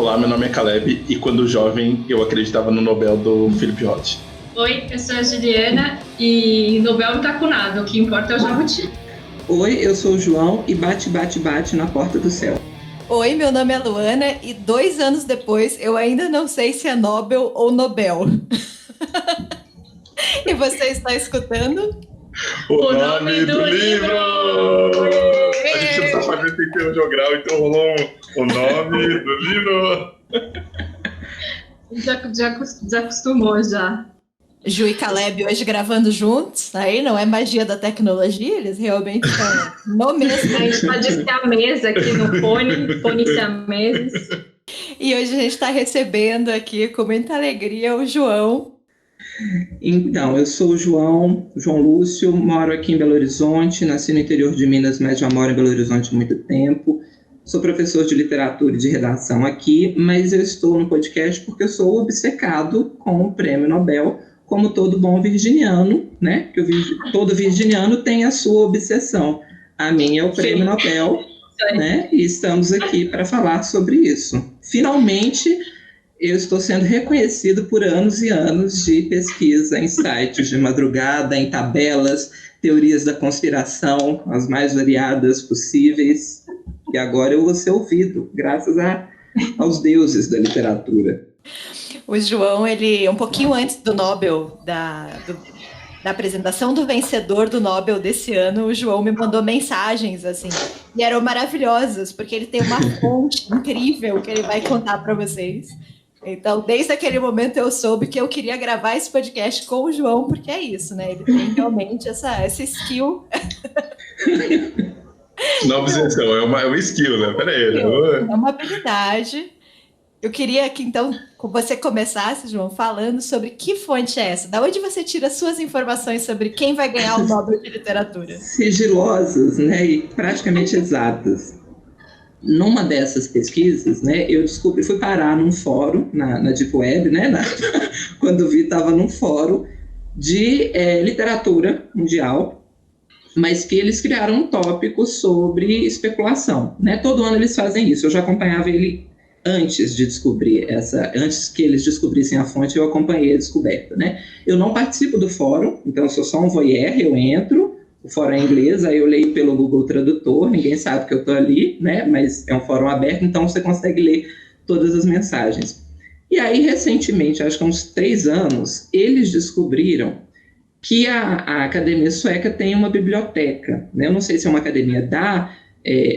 Olá, meu nome é Caleb e quando jovem eu acreditava no Nobel do Philip Roth. Oi, eu sou a Juliana e Nobel não tá com nada, o que importa é o jabuti. Oi, eu sou o João e bate, bate, bate na porta do céu. Oi, meu nome é Luana e 2 anos depois eu ainda não sei se é Nobel ou Nobel. E você está escutando? O nome do livro! A gente não tá fazendo sem ter um jogral, então rolou o nome do livro. Já desacostumou já. Ju e Caleb hoje gravando juntos, aí não é magia da tecnologia, eles realmente estão no mesmo. A gente pode ser a mesa aqui no fone siameses. E hoje a gente está recebendo aqui com muita alegria o João. Então, eu sou o João Lúcio, moro aqui em Belo Horizonte, nasci no interior de Minas, mas já moro em Belo Horizonte há muito tempo. Sou professor de literatura e de redação aqui, mas eu estou no podcast porque eu sou obcecado com o Prêmio Nobel, como todo bom virginiano, né? Que todo virginiano tem a sua obsessão. A minha é o Prêmio Nobel, né? E estamos aqui para falar sobre isso. Finalmente, eu estou sendo reconhecido por anos e anos de pesquisa em sites de madrugada, em tabelas, teorias da conspiração, as mais variadas possíveis. E agora eu vou ser ouvido, graças aos deuses da literatura. O João, ele, um pouquinho antes do Nobel, da apresentação do vencedor do Nobel desse ano, o João me mandou mensagens, assim, e eram maravilhosas, porque ele tem uma fonte incrível que ele vai contar para vocês. Então, desde aquele momento eu soube que eu queria gravar esse podcast com o João, porque é isso, né? Ele tem realmente essa skill. Não obsessão, é uma skill, né? Peraí. É uma habilidade. Eu queria que, então, você começasse, João, falando sobre que fonte é essa? Da onde você tira suas informações sobre quem vai ganhar o Nobel de Literatura? Sigilosas, né? E praticamente exatas. Numa dessas pesquisas, né, eu fui parar num fórum, na Deep Web, né, quando vi, estava num fórum de literatura mundial, mas que eles criaram um tópico sobre especulação, né? Todo ano eles fazem isso. Eu já acompanhava ele antes de descobrir antes que eles descobrissem a fonte, eu acompanhei a descoberta, né? Eu não participo do fórum, então eu sou só um voyeur, eu entro. O fórum é inglês, aí eu leio pelo Google Tradutor, ninguém sabe que eu estou ali, né? Mas é um fórum aberto, então você consegue ler todas as mensagens. E aí, recentemente, acho que há uns 3 anos, eles descobriram que a Academia Sueca tem uma biblioteca, né? Eu não sei se é uma academia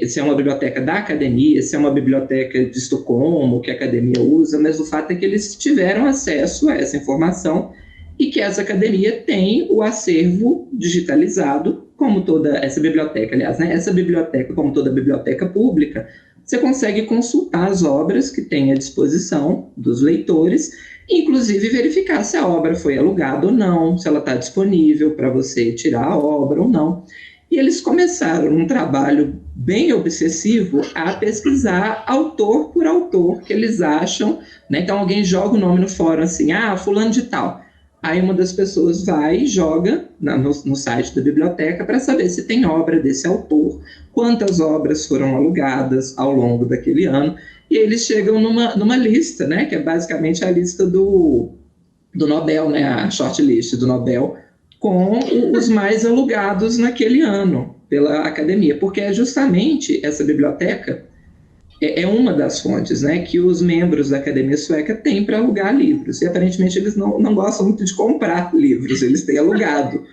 se é uma biblioteca da academia, se é uma biblioteca de Estocolmo que a academia usa, mas o fato é que eles tiveram acesso a essa informação e que essa academia tem o acervo digitalizado, como toda essa biblioteca, aliás, né? Essa biblioteca, como toda biblioteca pública, você consegue consultar as obras que tem à disposição dos leitores, inclusive verificar se a obra foi alugada ou não, se ela está disponível para você tirar a obra ou não. E eles começaram um trabalho bem obsessivo a pesquisar autor por autor que eles acham, né? Então alguém joga o nome no fórum assim, fulano de tal. Aí uma das pessoas vai e joga no site da biblioteca para saber se tem obra desse autor, quantas obras foram alugadas ao longo daquele ano, e eles chegam numa lista, né, que é basicamente a lista do Nobel, né, a shortlist do Nobel, com os mais alugados naquele ano pela academia, porque é justamente essa biblioteca é uma das fontes, né, que os membros da Academia Sueca têm para alugar livros. E aparentemente eles não gostam muito de comprar livros, eles têm alugado.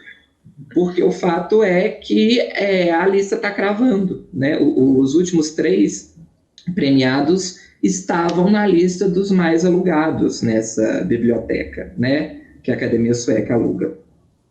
Porque o fato é que a lista está cravando, né? Os últimos 3 premiados estavam na lista dos mais alugados nessa biblioteca, né, que a Academia Sueca aluga.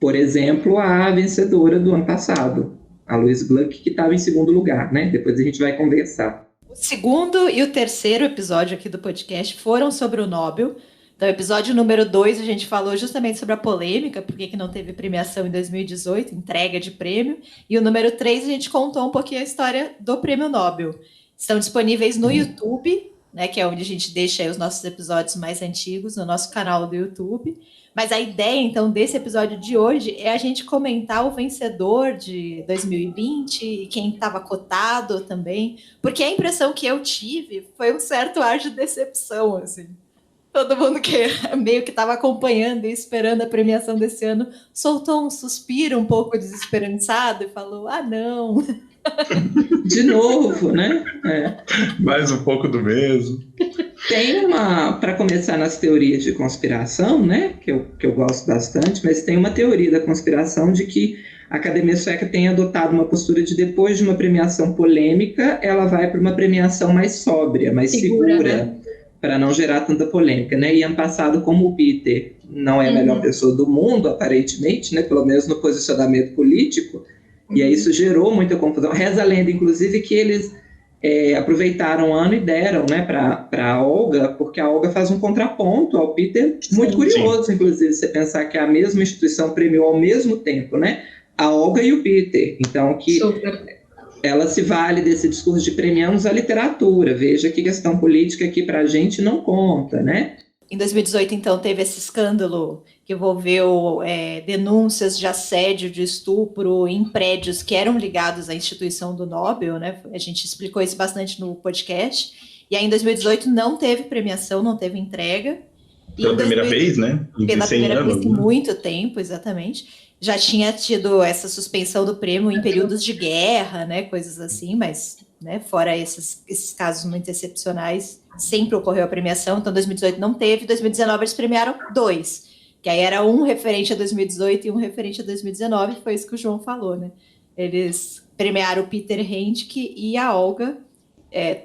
Por exemplo, a vencedora do ano passado, a Louise Gluck, que estava em 2º lugar, né? Depois a gente vai conversar. O 2º e o 3º episódio aqui do podcast foram sobre o Nobel. Então, episódio número 2, a gente falou justamente sobre a polêmica, por que não teve premiação em 2018, entrega de prêmio. E o número 3, a gente contou um pouquinho a história do Prêmio Nobel. Estão disponíveis no YouTube, né, que é onde a gente deixa aí os nossos episódios mais antigos, no nosso canal do YouTube. Mas a ideia, então, desse episódio de hoje é a gente comentar o vencedor de 2020 e quem estava cotado também, porque a impressão que eu tive foi um certo ar de decepção, assim. Todo mundo que meio que estava acompanhando e esperando a premiação desse ano soltou um suspiro um pouco desesperançado e falou, não... De novo, né? Mais um pouco do mesmo. Tem para começar nas teorias de conspiração, né? Que eu gosto bastante, mas tem uma teoria da conspiração de que a Academia Sueca tem adotado uma postura de depois de uma premiação polêmica, ela vai para uma premiação mais sóbria, mais segura, né? Para não gerar tanta polêmica, né? E ano passado, como o Peter não é a melhor pessoa do mundo, aparentemente, né? Pelo menos no posicionamento político, e aí isso gerou muita confusão. Reza a lenda, inclusive, que eles aproveitaram o ano e deram, né, para a Olga, porque a Olga faz um contraponto ao Peter, muito curioso, inclusive, você pensar que a mesma instituição premiou ao mesmo tempo, né, a Olga e o Peter. Então, que ela se vale desse discurso de premiamos a literatura. Veja que questão política aqui para a gente não conta, né? Em 2018, então, teve esse escândalo que envolveu denúncias de assédio, de estupro em prédios que eram ligados à instituição do Nobel, né? A gente explicou isso bastante no podcast. E aí, em 2018, não teve premiação, não teve entrega. Pela primeira vez, né? Pela primeira vez em muito tempo, exatamente. Já tinha tido essa suspensão do prêmio em períodos de guerra, né? Coisas assim, mas, né, fora esses casos muito excepcionais, sempre ocorreu a premiação. Então, 2018 não teve, 2019 eles premiaram 2, que aí era um referente a 2018 e um referente a 2019, foi isso que o João falou, né? Eles premiaram o Peter Handke e a Olga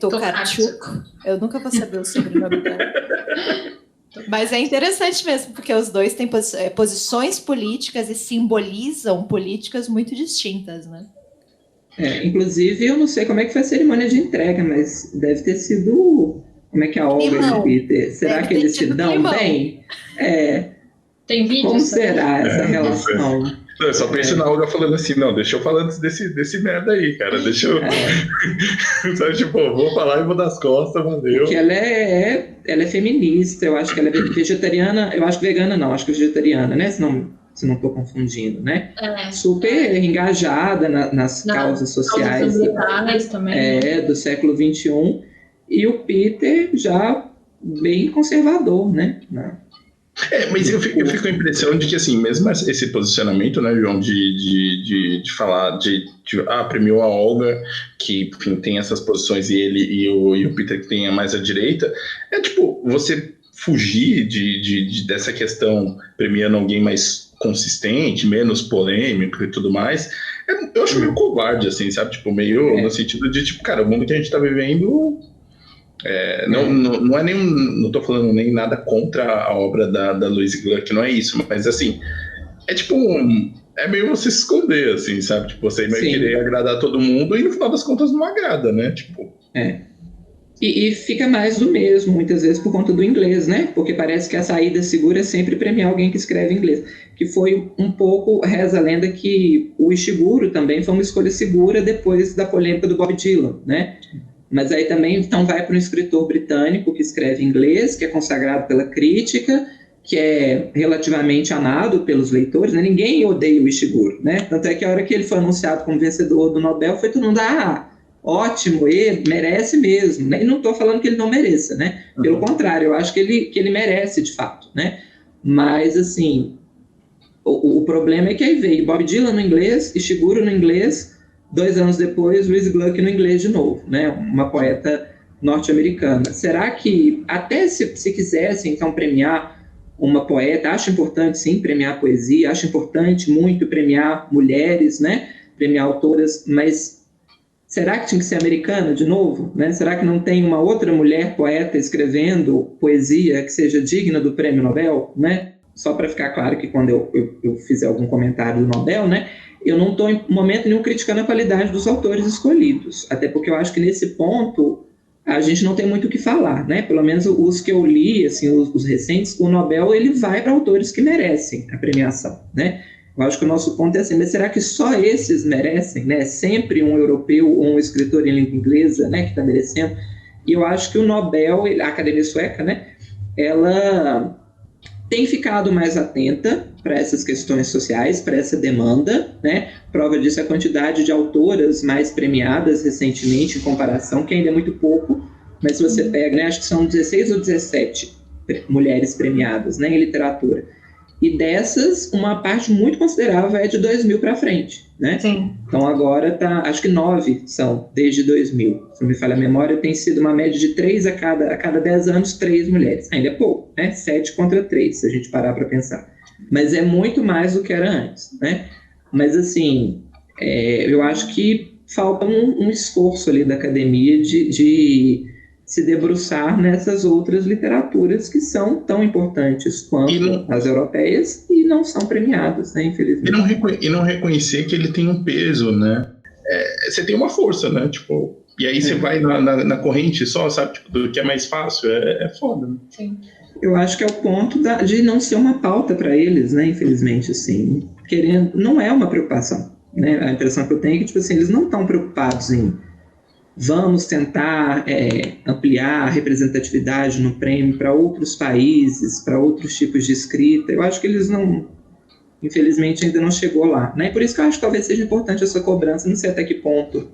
Tokarczuk. Eu nunca vou saber o sobrenome dela. Mas é interessante mesmo, porque os dois têm posições políticas e simbolizam políticas muito distintas, né? Inclusive, eu não sei como é que foi a cerimônia de entrega, mas deve ter sido... Como é que a Olga e o Peter? Será que eles se dão bem? Tem vídeo? Como será essa relação? Não, eu só penso na Olga falando assim, não, deixa eu falar desse merda aí, cara, deixa eu... Sabe, tipo, vou falar e vou dar as costas, valeu. Porque ela é feminista, eu acho que ela é vegetariana, eu acho que vegana não, acho que vegetariana, né? Se não estou confundindo, né? Super engajada nas causas sociais também, do século XXI, e o Peter já bem conservador, né? Mas eu fico com a impressão de que, assim, mesmo esse posicionamento, né, João, de falar premiou a Olga, que, enfim, tem essas posições, e o Peter que tem mais à direita, tipo, você fugir dessa questão premiando alguém mais consistente, menos polêmico e tudo mais, eu acho meio covarde, assim, sabe? Tipo, meio no sentido de, tipo, cara, o mundo que a gente tá vivendo... não é não tô falando nem nada contra a obra da Louise Gluck, não é isso, mas assim, tipo é meio você se esconder, assim, sabe? Tipo, você vai querer agradar todo mundo e no final das contas não agrada, né? Tipo... E fica mais do mesmo, muitas vezes por conta do inglês, né? Porque parece que a saída segura é sempre premiar alguém que escreve inglês. Que foi um pouco, reza a lenda, que o Ishiguro também foi uma escolha segura depois da polêmica do Bob Dylan, né? Mas aí também então vai para um escritor britânico que escreve inglês, que é consagrado pela crítica, que é relativamente amado pelos leitores, né? Ninguém odeia o Ishiguro, né? Tanto é que a hora que ele foi anunciado como vencedor do Nobel, foi todo mundo, ótimo, ele merece mesmo, né? E não estou falando que ele não mereça, né? Pelo contrário, eu acho que ele merece de fato, né? Mas, assim, o problema é que aí veio Bob Dylan no inglês, Ishiguro no inglês, 2 anos depois, Louise Gluck no inglês de novo, né? Uma poeta norte-americana. Será que, até se quisesse, então, premiar uma poeta, acho importante, sim, premiar poesia, acho importante muito premiar mulheres, né? Premiar autoras, mas será que tinha que ser americana de novo, né? Será que não tem uma outra mulher poeta escrevendo poesia que seja digna do prêmio Nobel, né? Só para ficar claro que quando eu fizer algum comentário do Nobel, né? Eu não estou em momento nenhum criticando a qualidade dos autores escolhidos, até porque eu acho que nesse ponto a gente não tem muito o que falar, né? Pelo menos os que eu li, assim, os recentes, o Nobel ele vai para autores que merecem a premiação, né? Eu acho que o nosso ponto é assim, mas será que só esses merecem, né? Sempre um europeu ou um escritor em língua inglesa, né, que está merecendo? E eu acho que o Nobel, a Academia Sueca, né, ela tem ficado mais atenta para essas questões sociais, para essa demanda, né? Prova disso é a quantidade de autoras mais premiadas recentemente, em comparação, que ainda é muito pouco, mas se você pega, né, acho que são 16 ou 17 mulheres premiadas, né, em literatura. E dessas, uma parte muito considerável é de 2000 para frente, né? Sim. Então agora acho que 9 são desde 2000. Se não me falha a memória, tem sido uma média de 3 a cada 10 anos, 3 mulheres. Ainda é pouco, né? 7 contra 3, se a gente parar para pensar. Mas é muito mais do que era antes, né? Mas assim, eu acho que falta um esforço ali da academia de se debruçar nessas outras literaturas que são tão importantes quanto as europeias e não são premiadas, né, infelizmente. E não reconhecer que ele tem um peso, né? Você tem uma força, né? Tipo, e aí você vai na corrente só, sabe? Tipo, do que é mais fácil, é foda, né? Sim. Eu acho que é o ponto de não ser uma pauta para eles, né, infelizmente, assim. Não é uma preocupação, né? A impressão que eu tenho é que, tipo assim, eles não estão preocupados em vamos tentar ampliar a representatividade no prêmio para outros países, para outros tipos de escrita. Eu acho que eles não, infelizmente, ainda não chegou lá, né? Por isso que eu acho que talvez seja importante essa cobrança, não sei até que ponto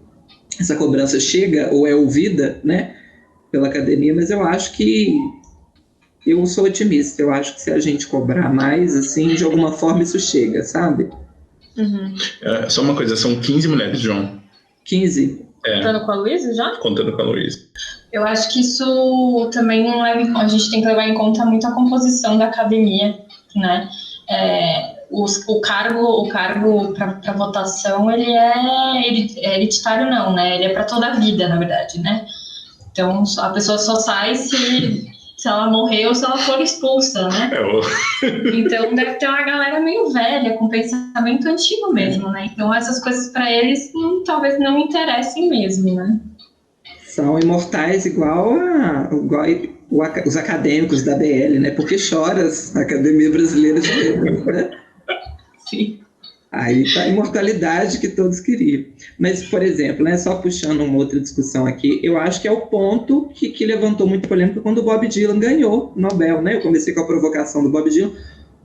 essa cobrança chega ou é ouvida, né, pela academia, mas eu acho que eu sou otimista, eu acho que se a gente cobrar mais, assim, de alguma forma isso chega, sabe? Uhum. Só uma coisa, são 15 mulheres, João. 15. Contando com a Luísa já? Contando com a Luísa. Eu acho que isso também não a gente tem que levar em conta muito a composição da academia, né? O cargo para votação, ele é hereditário não, né? Ele é para toda a vida, na verdade, né? Então, a pessoa só sai se ela morrer ou se ela for expulsa, né? Então, deve ter uma galera meio velha, com pensamento antigo mesmo, né? Então, essas coisas para eles talvez não interessem mesmo, né? São imortais igual os acadêmicos da BL, né? Porque choras a Academia Brasileira de Letras, né? Sim. Aí está a imortalidade que todos queriam. Mas, por exemplo, né, só puxando uma outra discussão aqui, eu acho que é o ponto que levantou muita polêmica quando o Bob Dylan ganhou o Nobel, né? Eu comecei com a provocação do Bob Dylan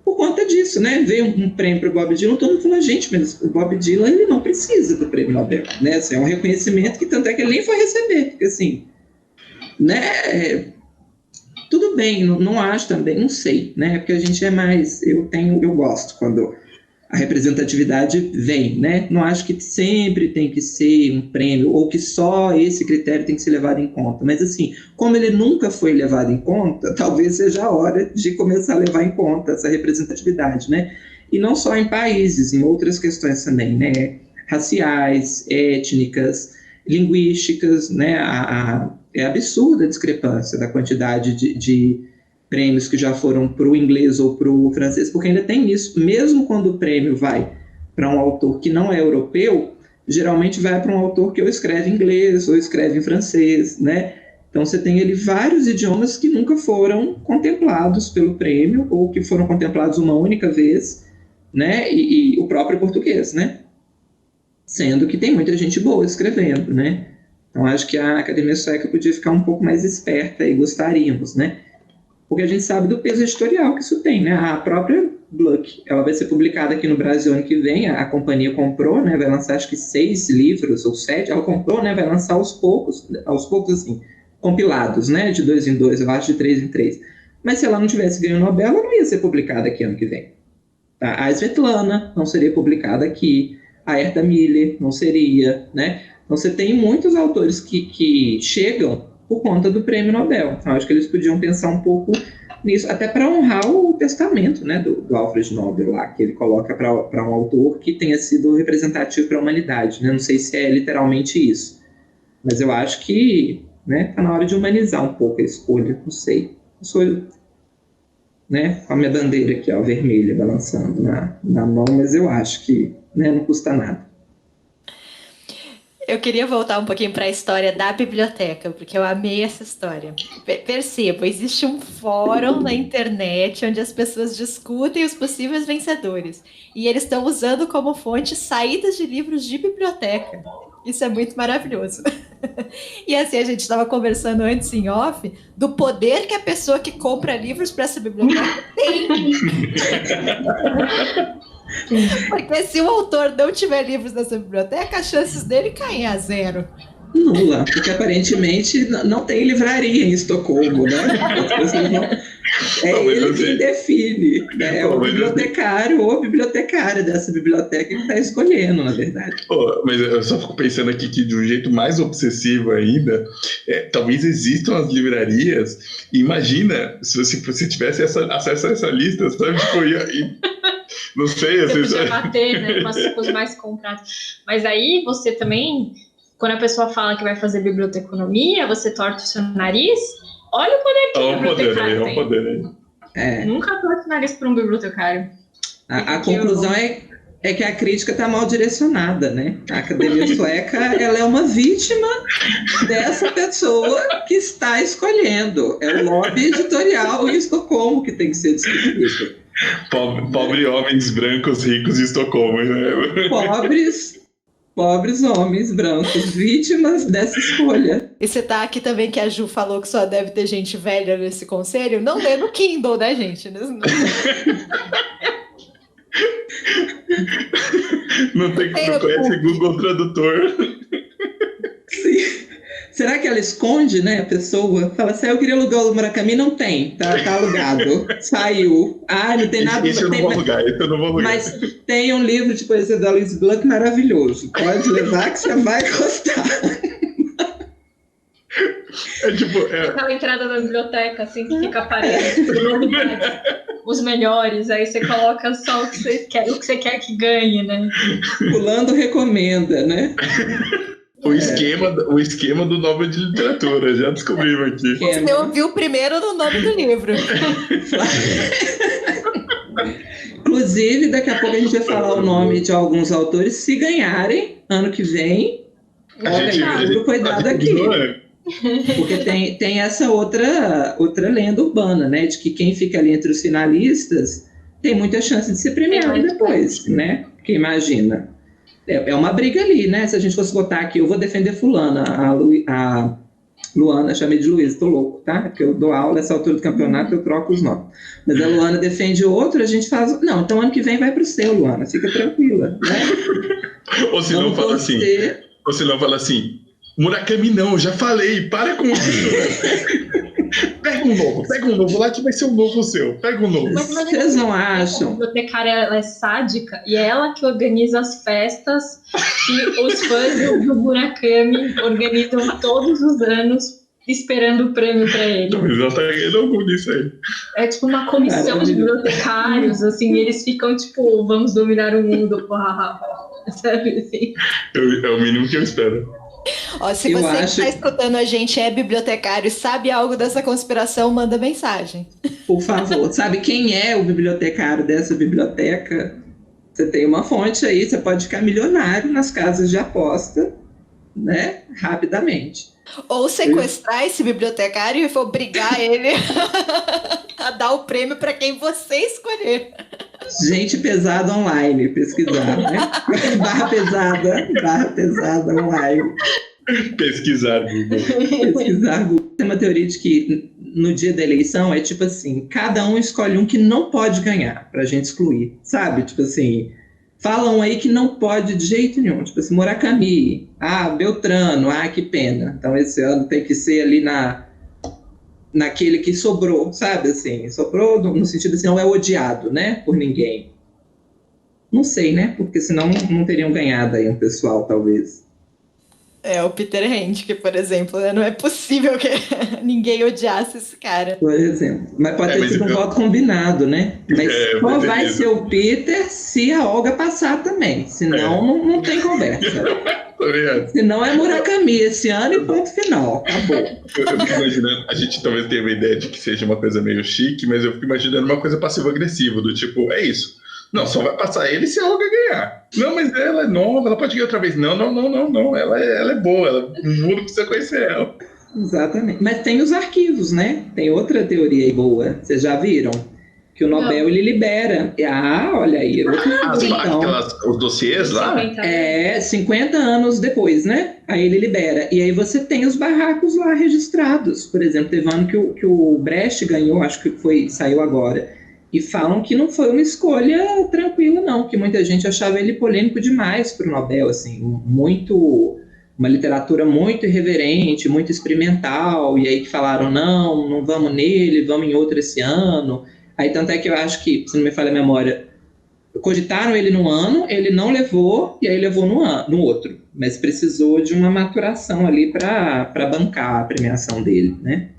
por conta disso, né? Veio um prêmio para o Bob Dylan, todo mundo falou, gente, mas o Bob Dylan ele não precisa do prêmio Nobel, né? Assim, é um reconhecimento que tanto é que ele nem foi receber, porque assim, né? Tudo bem, não acho também, não sei, né? Porque a gente é mais, eu gosto quando a representatividade vem, né? Não acho que sempre tem que ser um prêmio ou que só esse critério tem que ser levado em conta. Mas, assim, como ele nunca foi levado em conta, talvez seja a hora de começar a levar em conta essa representatividade, né? E não só em países, em outras questões também, né? Raciais, étnicas, linguísticas, né? É absurda a discrepância da quantidade de prêmios que já foram para o inglês ou para o francês, porque ainda tem isso. Mesmo quando o prêmio vai para um autor que não é europeu, geralmente vai para um autor que ou escreve em inglês ou escreve em francês, né? Então você tem ali vários idiomas que nunca foram contemplados pelo prêmio ou que foram contemplados uma única vez, né? E o próprio português, né? Sendo que tem muita gente boa escrevendo, né? Então acho que a Academia Sueca podia ficar um pouco mais esperta e gostaríamos, né? Porque a gente sabe do peso editorial que isso tem, né? A própria Gluck, ela vai ser publicada aqui no Brasil ano que vem, a companhia comprou, né? Vai lançar acho que 6 livros ou 7, ela comprou, né? Vai lançar aos poucos assim, compilados, né? De 2 em 2, eu acho de 3 em 3. Mas se ela não tivesse ganho o Nobel, ela não ia ser publicada aqui ano que vem. Tá? A Svetlana não seria publicada aqui, a Herta Miller não seria, né? Então você tem muitos autores que chegam por conta do prêmio Nobel. Então, acho que eles podiam pensar um pouco nisso, até para honrar o testamento, né, do Alfred Nobel lá, que ele coloca para um autor que tenha sido representativo para a humanidade. Né? Não sei se é literalmente isso, mas eu acho que está na hora de humanizar um pouco a escolha, não sei. Eu sou, né, com a minha bandeira aqui, ó, vermelha, balançando na mão, mas eu acho que não custa nada. Eu queria voltar um pouquinho para a história da biblioteca, porque eu amei essa história. Perceba, existe um fórum na internet onde as pessoas discutem os possíveis vencedores. E eles estão usando como fonte saídas de livros de biblioteca. Isso é muito maravilhoso. E assim, a gente estava conversando antes em off do poder que a pessoa que compra livros para essa biblioteca tem. Porque se o autor não tiver livros nessa biblioteca, as chances dele caem a zero. Nula, porque aparentemente não tem livraria em Estocolmo, né? As pessoas não... ele quem define, né? É o bibliotecário ou bibliotecária dessa biblioteca que está escolhendo, na verdade. Mas eu só fico pensando aqui que de um jeito mais obsessivo ainda, talvez existam as livrarias, e imagina se você tivesse acesso a essa lista, sabe? Tipo, não sei, você podia bater, né, com as coisas mais compradas. Mas aí você também, quando a pessoa fala que vai fazer biblioteconomia, você torce o seu nariz. Olha o poder que o bibliotecário tem. Poder aí. Nunca torce o nariz para um bibliotecário. A conclusão é que a crítica está mal direcionada, né? A Academia Sueca, ela é uma vítima dessa pessoa que está escolhendo. É o lobby editorial em Estocolmo que tem que ser discutido. Pobre homens brancos ricos de Estocolmo, né? Pobres homens brancos, vítimas dessa escolha. E você tá aqui também que a Ju falou que só deve ter gente velha nesse conselho. Não lê no Kindle, né, gente? Não conhece Google Tradutor. Sim. Será que ela esconde, né, a pessoa? Fala assim, eu queria alugar o Murakami, não tem, tá alugado, saiu. Não tem nada... Isso eu não vou alugar. Mas tem um livro de poesia da Louise Bluck maravilhoso, pode levar que você vai gostar. Aquela entrada da biblioteca, assim, que fica aparecendo os melhores, aí você coloca só o que você quer que ganhe, né? Fulano recomenda, né? O esquema do Nobel de Literatura, já descobrimos aqui. Você ouviu primeiro no nome do livro. Inclusive, daqui a pouco a gente vai falar o nome de alguns autores. Se ganharem, ano que vem, cuidado aqui. Porque tem essa outra lenda urbana, né? De que quem fica ali entre os finalistas tem muita chance de ser premiado depois, né? Porque imagina... É uma briga ali, né? Se a gente fosse botar aqui, eu vou defender fulana, a Luana, chamei de Luísa, tô louco, tá? Porque eu dou aula nessa altura do campeonato, eu troco os nomes. Mas a Luana defende outro, a gente faz... Não, então ano que vem vai pro seu, Luana, fica tranquila, né? Ou se não fala assim, Murakami não, já falei, para com isso. Pega um novo lá que vai ser um novo seu. Pega um novo. Mas vocês não acham? A bibliotecária ela é sádica e é ela que organiza as festas que os fãs do Murakami organizam todos os anos esperando o prêmio para ele. Não, mas ela tá ganhando com isso aí. É tipo uma comissão de bibliotecários, assim, e eles ficam tipo, vamos dominar o mundo, sabe assim? É o mínimo que eu espero. Se você que está escutando a gente é bibliotecário e sabe algo dessa conspiração, manda mensagem. Por favor. Sabe quem é o bibliotecário dessa biblioteca? Você tem uma fonte aí, você pode ficar milionário nas casas de aposta, né? Rapidamente. Ou sequestrar esse bibliotecário e obrigar ele a dar o prêmio para quem você escolher. Gente pesada online, pesquisar, né? barra pesada online. Pesquisar Google. Tem uma teoria de que no dia da eleição é tipo assim, cada um escolhe um que não pode ganhar, pra gente excluir, sabe? Tipo assim, falam aí que não pode de jeito nenhum, tipo assim, Murakami, Beltrano, que pena. Então esse ano tem que ser ali naquele que sobrou, sabe, assim, sobrou no sentido assim, não é odiado, né, por ninguém. Não sei, né, porque senão não teriam ganhado aí um pessoal, talvez. O Peter Handke, por exemplo, né? Não é possível que ninguém odiasse esse cara. Por exemplo, mas pode ter sido um voto combinado, né, mas só vai ser o Peter se a Olga passar também, senão não tem conversa. Senão é Murakami esse ano e ponto final, acabou. Eu fico imaginando, a gente talvez tenha uma ideia de que seja uma coisa meio chique, mas eu fico imaginando uma coisa passivo-agressiva, do tipo, é isso. Não, só vai passar ele se a Olga ganhar. Não, mas ela é nova, ela pode ganhar outra vez. Não. Ela é boa, o mundo precisa conhecer ela. Exatamente. Mas tem os arquivos, né? Tem outra teoria aí boa. Vocês já viram? Que o Nobel, ele libera. Olha aí. Os dossiês lá? 50 anos depois, né? Aí ele libera. E aí você tem os barracos lá registrados. Por exemplo, teve um ano que o Brecht ganhou, acho que saiu agora. E falam que não foi uma escolha tranquila, não. Que muita gente achava ele polêmico demais para o Nobel, assim. Uma literatura muito irreverente, muito experimental. E aí que falaram, não vamos nele, vamos em outro esse ano. Aí, tanto é que eu acho que, se não me falha a memória, cogitaram ele num ano, ele não levou, e aí levou no outro. Mas precisou de uma maturação ali para bancar a premiação dele, né?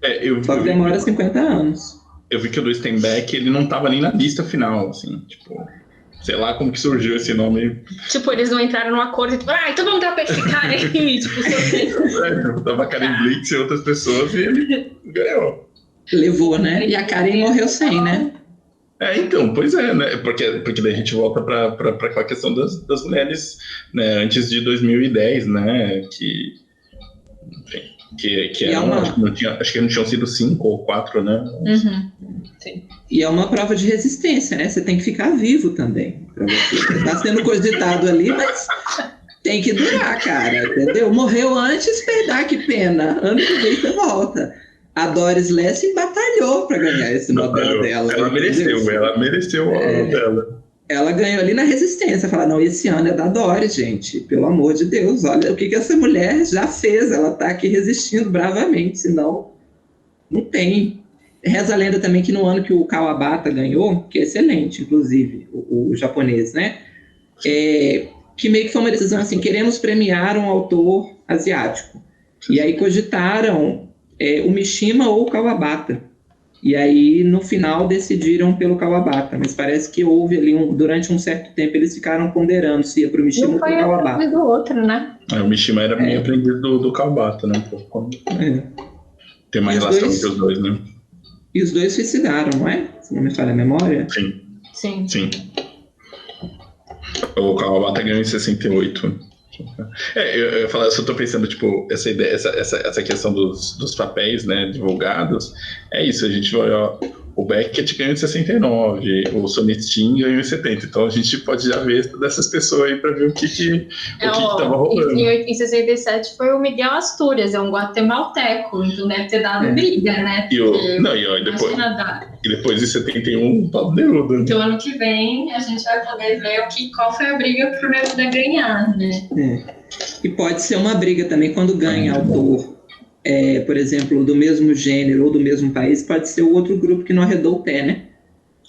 Só que demora 50 anos. Eu vi que o do Steinbeck, ele não estava nem na lista final, assim, tipo... Sei lá como que surgiu esse nome. Tipo, eles não entraram num acordo, tipo, então vamos dar pra esse cara aí, tipo... Tava a Karen Blix e outras pessoas, e ele ganhou. Levou, né? E a Karen morreu sem, né? Então, pois é, né? Porque daí a gente volta para aquela questão das mulheres, né? Antes de 2010, né? Acho que não tinham sido 5 ou 4, né? Sim. E é uma prova de resistência, né? Você tem que ficar vivo também. Você tá sendo cogitado ali, mas tem que durar, cara, entendeu? Morreu antes, perdá, que pena. Ano que vem você volta. A Doris Lessing batalhou para ganhar esse Nobel dela. Ela mereceu o Nobel dela. Ela ganhou ali na resistência. Falar, não, esse ano é da Doris, gente. Pelo amor de Deus, olha o que essa mulher já fez. Ela tá aqui resistindo bravamente, senão não tem. Reza a lenda também que no ano que o Kawabata ganhou, que é excelente, inclusive, o japonês, né? Que meio que foi uma decisão assim, queremos premiar um autor asiático. E aí cogitaram o Mishima ou o Kawabata. E aí, no final, decidiram pelo Kawabata. Mas parece que houve ali, durante um certo tempo, eles ficaram ponderando se ia para o Mishima ou para o Kawabata. Do outro, né? O Mishima era meio aprendiz do Kawabata, né? Tem uma relação entre os dois, né? E os dois suicidaram, não é? Se não me falha a memória. Sim. O Kawabata ganhou em 68. Eu só tô pensando, tipo, essa ideia, essa questão dos papéis, né, divulgados, é isso, a gente vai, o Beckett ganhou em 69, o Sonestin ganhou em 70, então a gente pode já ver dessas pessoas aí pra ver o que tava rolando. Em 67 foi o Miguel Astúrias, é um guatemalteco, então deve ter dado briga, né? E depois em 71, o Pablo Neruda. Então ano que vem a gente vai poder ver qual foi a briga pro Neruda ganhar, né? E pode ser uma briga também quando ganha autor, por exemplo, do mesmo gênero ou do mesmo país, pode ser o outro grupo que não arredou o pé, né?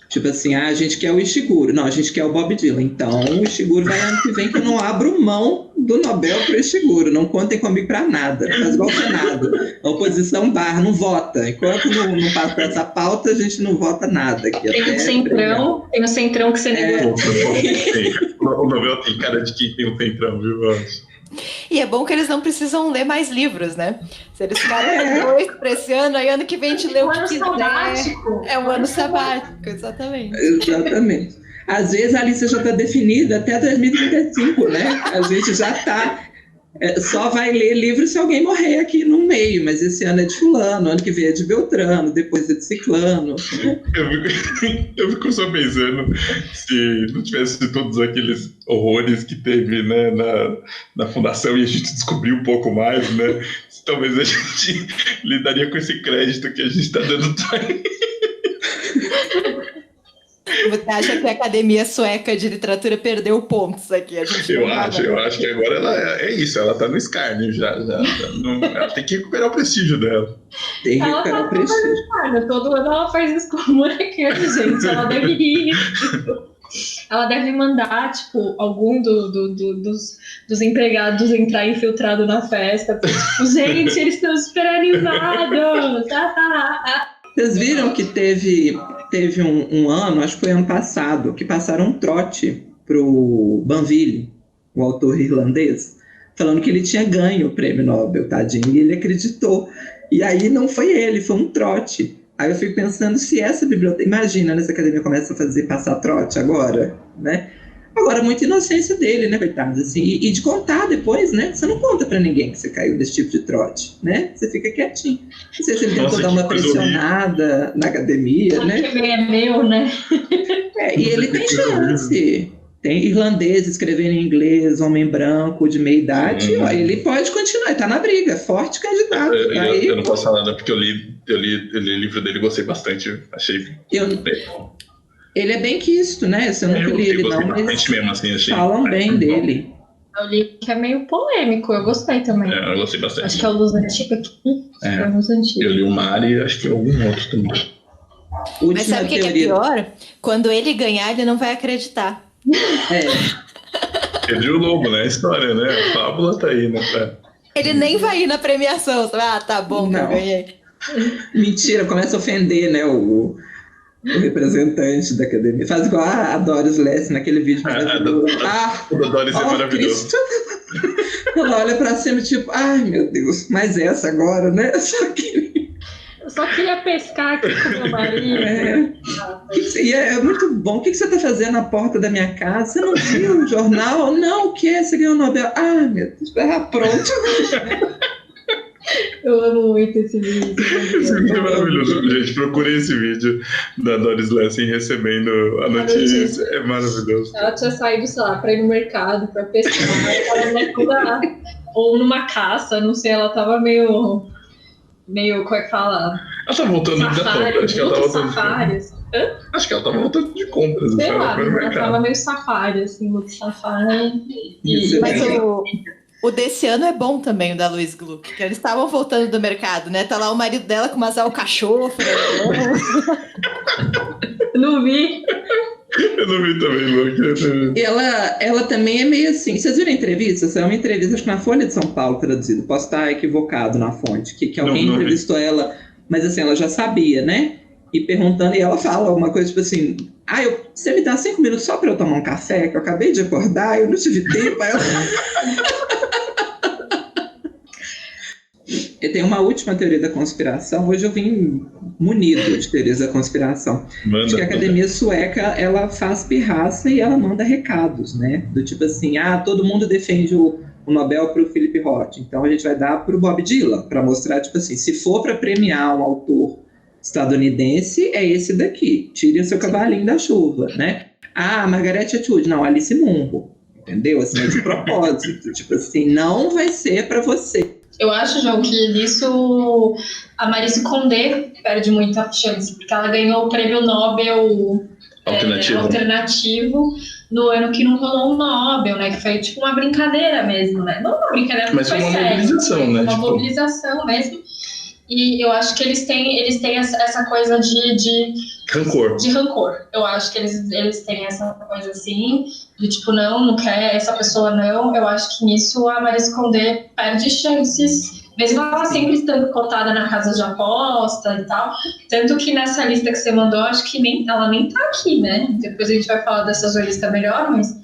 Tipo assim, a gente quer o Ishiguro. Não, a gente quer o Bob Dylan. Então, o Ishiguro vai ano que vem que eu não abro mão do Nobel pro Ishiguro. Não contem comigo pra nada. Faz igual o Senado. A oposição não vota. Enquanto não passa essa pauta, a gente não vota nada. Aqui tem o Centrão que você negou. O Nobel tem cara de quem tem um Centrão, viu, Vamos? E é bom que eles não precisam ler mais livros, né? Se eles ficarem dois para esse ano, aí ano que vem a gente lê o que quiser. Sabático. É um ano sabático, exatamente. Exatamente. Às vezes a lista já está definida até 2035, né? A gente já está... só vai ler livro se alguém morrer aqui no meio, mas esse ano é de fulano, ano que vem é de Beltrano, depois é de Ciclano. Eu fico só pensando se não tivesse todos aqueles horrores que teve, né, na fundação e a gente descobriu um pouco mais, né? Talvez a gente lidaria com esse crédito que a gente está dando. Você acha que a Academia Sueca de Literatura perdeu pontos aqui? Eu acho que agora ela é isso, ela tá no escárnio já ela tem que recuperar o prestígio dela. Tem que recuperar o prestígio. Todo ano ela faz isso com o Murakami, gente. Ela deve rir. Ela deve mandar, tipo, algum dos empregados entrar infiltrado na festa. Tipo, gente, eles estão super animados. Vocês viram que teve um ano, acho que foi ano passado, que passaram um trote pro Banville, o autor irlandês, falando que ele tinha ganho o prêmio Nobel, tadinho, e ele acreditou. E aí não foi ele, foi um trote. Aí eu fico pensando se essa biblioteca... Imagina, essa academia começa a passar trote agora, né? Agora, muita inocência dele, né, coitado? Assim, e de contar depois, né? Você não conta pra ninguém que você caiu desse tipo de trote, né? Você fica quietinho. Não sei se ele tentou dar uma pressionada na academia, né? Que é meu, né? E ele tem chance. Tem irlandês escrevendo em inglês, homem branco de meia idade, ó, ele pode continuar, ele tá na briga, forte candidato. Eu não posso falar nada, porque eu li o livro dele, gostei bastante, achei bom. Ele é bem quisto, né? Eu nunca li ele não, mas mesmo, assim, falam bem dele. Eu li que é meio polêmico, eu gostei também. Eu gostei bastante. Acho que é o dos antigos aqui. É o dos antigos. Eu li o Mar e acho que algum outro também. Mas sabe o que é pior? Quando ele ganhar, ele não vai acreditar. Ele viu o lobo, né? A história, né? A fábula tá aí, né? Ele nem vai ir na premiação. Tá bom que eu ganhei. Mentira, começa a ofender, né? O representante da academia. Faz igual a Doris Lessing naquele vídeo maravilhoso. O da Doris é maravilhoso. Ela olha pra cima tipo, ai meu Deus, mas essa agora, né? Eu só queria pescar aqui com meu marido. E é muito bom. O que você tá fazendo na porta da minha casa? Você não viu o jornal? Não, o que? Você ganhou o Nobel? Ah, meu Deus, pronto. Eu amo muito esse vídeo. Esse vídeo é maravilhoso, gente. Procurem esse vídeo da Doris Lessing recebendo a notícia. É maravilhoso. Ela tinha saído, sei lá, pra ir no mercado, pra pescar. Ou numa caça, não sei, ela tava meio, como é que fala? Ela tá voltando de compras. Acho que ela tá voltando safari, Acho que ela tá voltando de compras. Sei lá, ela tava meio safari, assim, muito safari. Mas o desse ano é bom também, o da Louise Gluck, que eles estavam voltando do mercado, né? Tá lá o marido dela com umas alcachofras. Não vi. Eu não vi também, Lu. Ela também é meio assim. Vocês viram a entrevista? Essa é uma entrevista, acho que na Folha de São Paulo traduzido. Posso estar equivocado na fonte, que alguém entrevistou ela, mas assim, ela já sabia, né? E perguntando, e ela fala uma coisa tipo assim: você me dá 5 minutos só para eu tomar um café, que eu acabei de acordar, eu não tive tempo. Eu tenho uma última teoria da conspiração. Hoje eu vim munido de teorias da conspiração. Acho que a academia sueca, ela faz pirraça e ela manda recados, né? Do tipo assim, todo mundo defende o Nobel para o Philip Roth, então a gente vai dar para o Bob Dylan, para mostrar, tipo assim, se for para premiar um autor estadunidense, é esse daqui. Tire o seu cavalinho da chuva, né? Margaret Atwood, não, Alice Munro. Entendeu? Assim, é de propósito. Tipo assim, não vai ser para você. Eu acho, João, que nisso a Maryse Condé perde muita chance, porque ela ganhou o prêmio Nobel alternativo no ano que não rolou um Nobel, né? Que foi tipo uma brincadeira mesmo, né? Não uma brincadeira, mas foi uma mobilização, né? Uma mobilização mesmo. E eu acho que eles têm essa coisa de rancor. De rancor. Eu acho que eles têm essa coisa assim, de tipo, não quer essa pessoa, não. Eu acho que nisso a Maryse Condé perde chances, mesmo ela sempre estando cotada na casa de aposta e tal. Tanto que nessa lista que você mandou, acho que ela nem tá aqui, né? Depois a gente vai falar dessa lista melhor, mas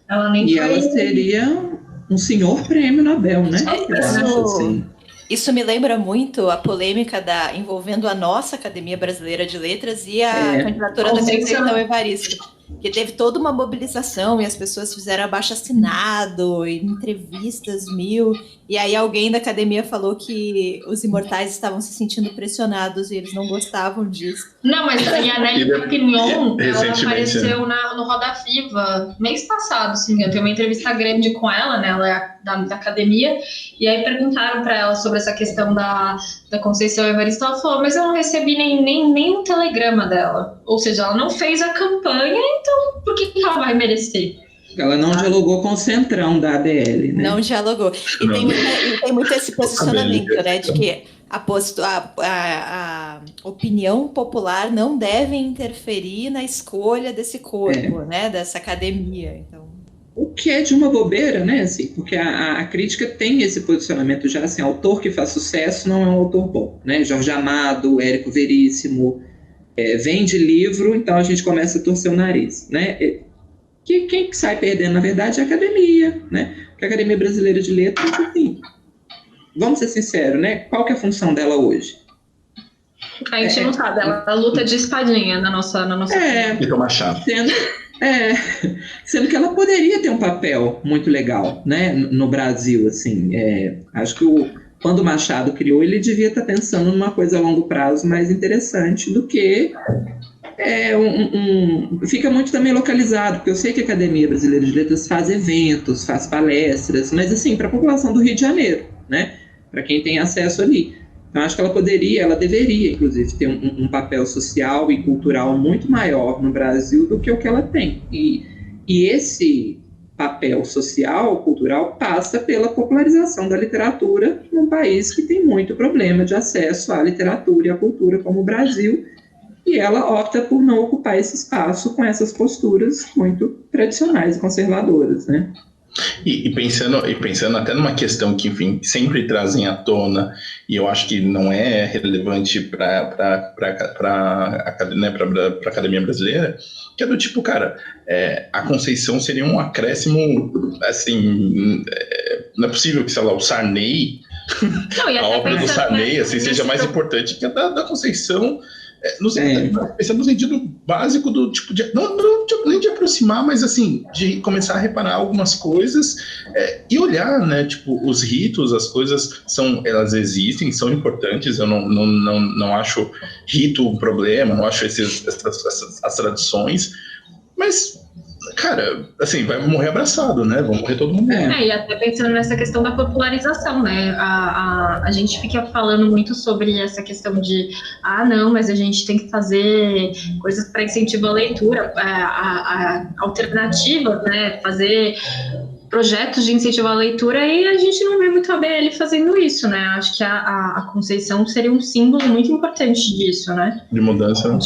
ela nem e foi. E ela seria um senhor prêmio Nobel, né? Eu acho assim. Isso me lembra muito a polêmica envolvendo a nossa Academia Brasileira de Letras e a candidatura da Conceição Evaristo, que teve toda uma mobilização e as pessoas fizeram abaixo-assinado e entrevistas e aí alguém da academia falou que os imortais estavam se sentindo pressionados e eles não gostavam disso. Não, mas a Nelly Pignon, ela apareceu no Roda Viva mês passado, sim. Eu tenho uma entrevista grande com ela, né? Ela é da academia, e aí perguntaram para ela sobre essa questão da Conceição Evaristo. Ela falou, mas eu não recebi nem um telegrama dela. Ou seja, ela não fez a campanha, então por que ela vai merecer? Ela não dialogou com o centrão da ABL, né? Não dialogou. E tem muito esse posicionamento, né? De que a opinião popular não deve interferir na escolha desse corpo, né? Dessa academia. Então... O que é de uma bobeira, né? Assim, porque a crítica tem esse posicionamento já, assim, autor que faz sucesso não é um autor bom, né? Jorge Amado, Érico Veríssimo, vende livro, então a gente começa a torcer o nariz, né? Quem sai perdendo, na verdade, é a academia, né? Porque a Academia Brasileira de Letras, assim, vamos ser sinceros, né? Qual que é a função dela hoje? A gente não sabe, ela luta de espadinha na nossa e tomar chá. Sendo que ela poderia ter um papel muito legal, né, no Brasil, assim. Acho que quando o Machado criou, ele devia estar pensando numa coisa a longo prazo mais interessante do que fica muito também localizado, porque eu sei que a Academia Brasileira de Letras faz eventos, faz palestras, mas assim, para a população do Rio de Janeiro, né, para quem tem acesso ali. Então, acho que ela deveria, inclusive, ter um papel social e cultural muito maior no Brasil do que o que ela tem. E esse papel social, cultural, passa pela popularização da literatura num país que tem muito problema de acesso à literatura e à cultura como o Brasil, e ela opta por não ocupar esse espaço com essas posturas muito tradicionais e conservadoras, né? E pensando até numa questão que, enfim, sempre trazem à tona, e eu acho que não é relevante para a Academia Brasileira, que é do tipo, cara, a Conceição seria um acréscimo, assim, não é possível que, sei lá, o Sarney, a obra do Sarney, assim, seja mais importante que a da Conceição. Pensando no sentido básico do tipo de não nem de aproximar, mas assim de começar a reparar algumas coisas e olhar, né, tipo, os ritos, as coisas elas existem, são importantes. Eu não acho rito um problema, não acho as tradições, mas, cara, assim, vai morrer abraçado, né? Vamos morrer todo mundo. E até pensando nessa questão da popularização, né? A gente fica falando muito sobre essa questão de não, mas a gente tem que fazer coisas para incentivar a leitura, alternativas, né? Fazer projetos de incentivo à leitura, e a gente não vê muito a BL fazendo isso, né? Acho que a Conceição seria um símbolo muito importante disso, né? De mudança.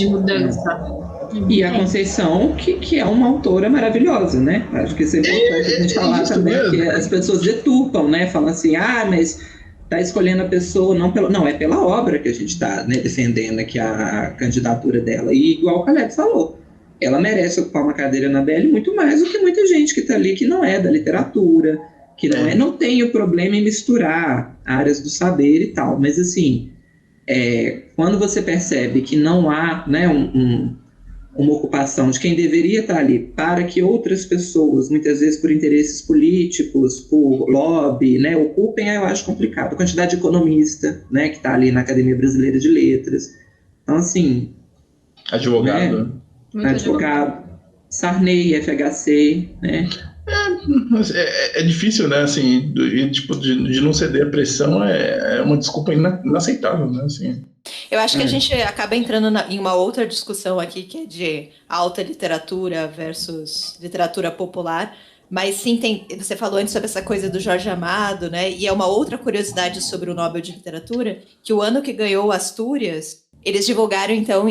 E a Conceição, que é uma autora maravilhosa, né? Acho que isso é importante a gente falar também, porque as pessoas deturpam, né? Falam assim, mas tá escolhendo a pessoa não pela... Não, é pela obra que a gente está, né, defendendo aqui a candidatura dela. E igual o Caleb falou, ela merece ocupar uma cadeira na BL muito mais do que muita gente que está ali que não é da literatura, que não tem o problema em misturar áreas do saber e tal. Mas, assim, quando você percebe que não há, né, uma ocupação de quem deveria estar ali para que outras pessoas, muitas vezes por interesses políticos, por lobby, né, ocupem, eu acho complicado. A quantidade de economista, né, que está ali na Academia Brasileira de Letras. Então, assim... Advogado. Né, advogado. Sarney, FHC, né? É difícil, né, assim, de não ceder a pressão é uma desculpa inaceitável, né, assim... Eu acho que a gente acaba entrando em uma outra discussão aqui, que é de alta literatura versus literatura popular, mas sim, você falou antes sobre essa coisa do Jorge Amado, né? E é uma outra curiosidade sobre o Nobel de Literatura, que o ano que ganhou o Astúrias, eles divulgaram, então,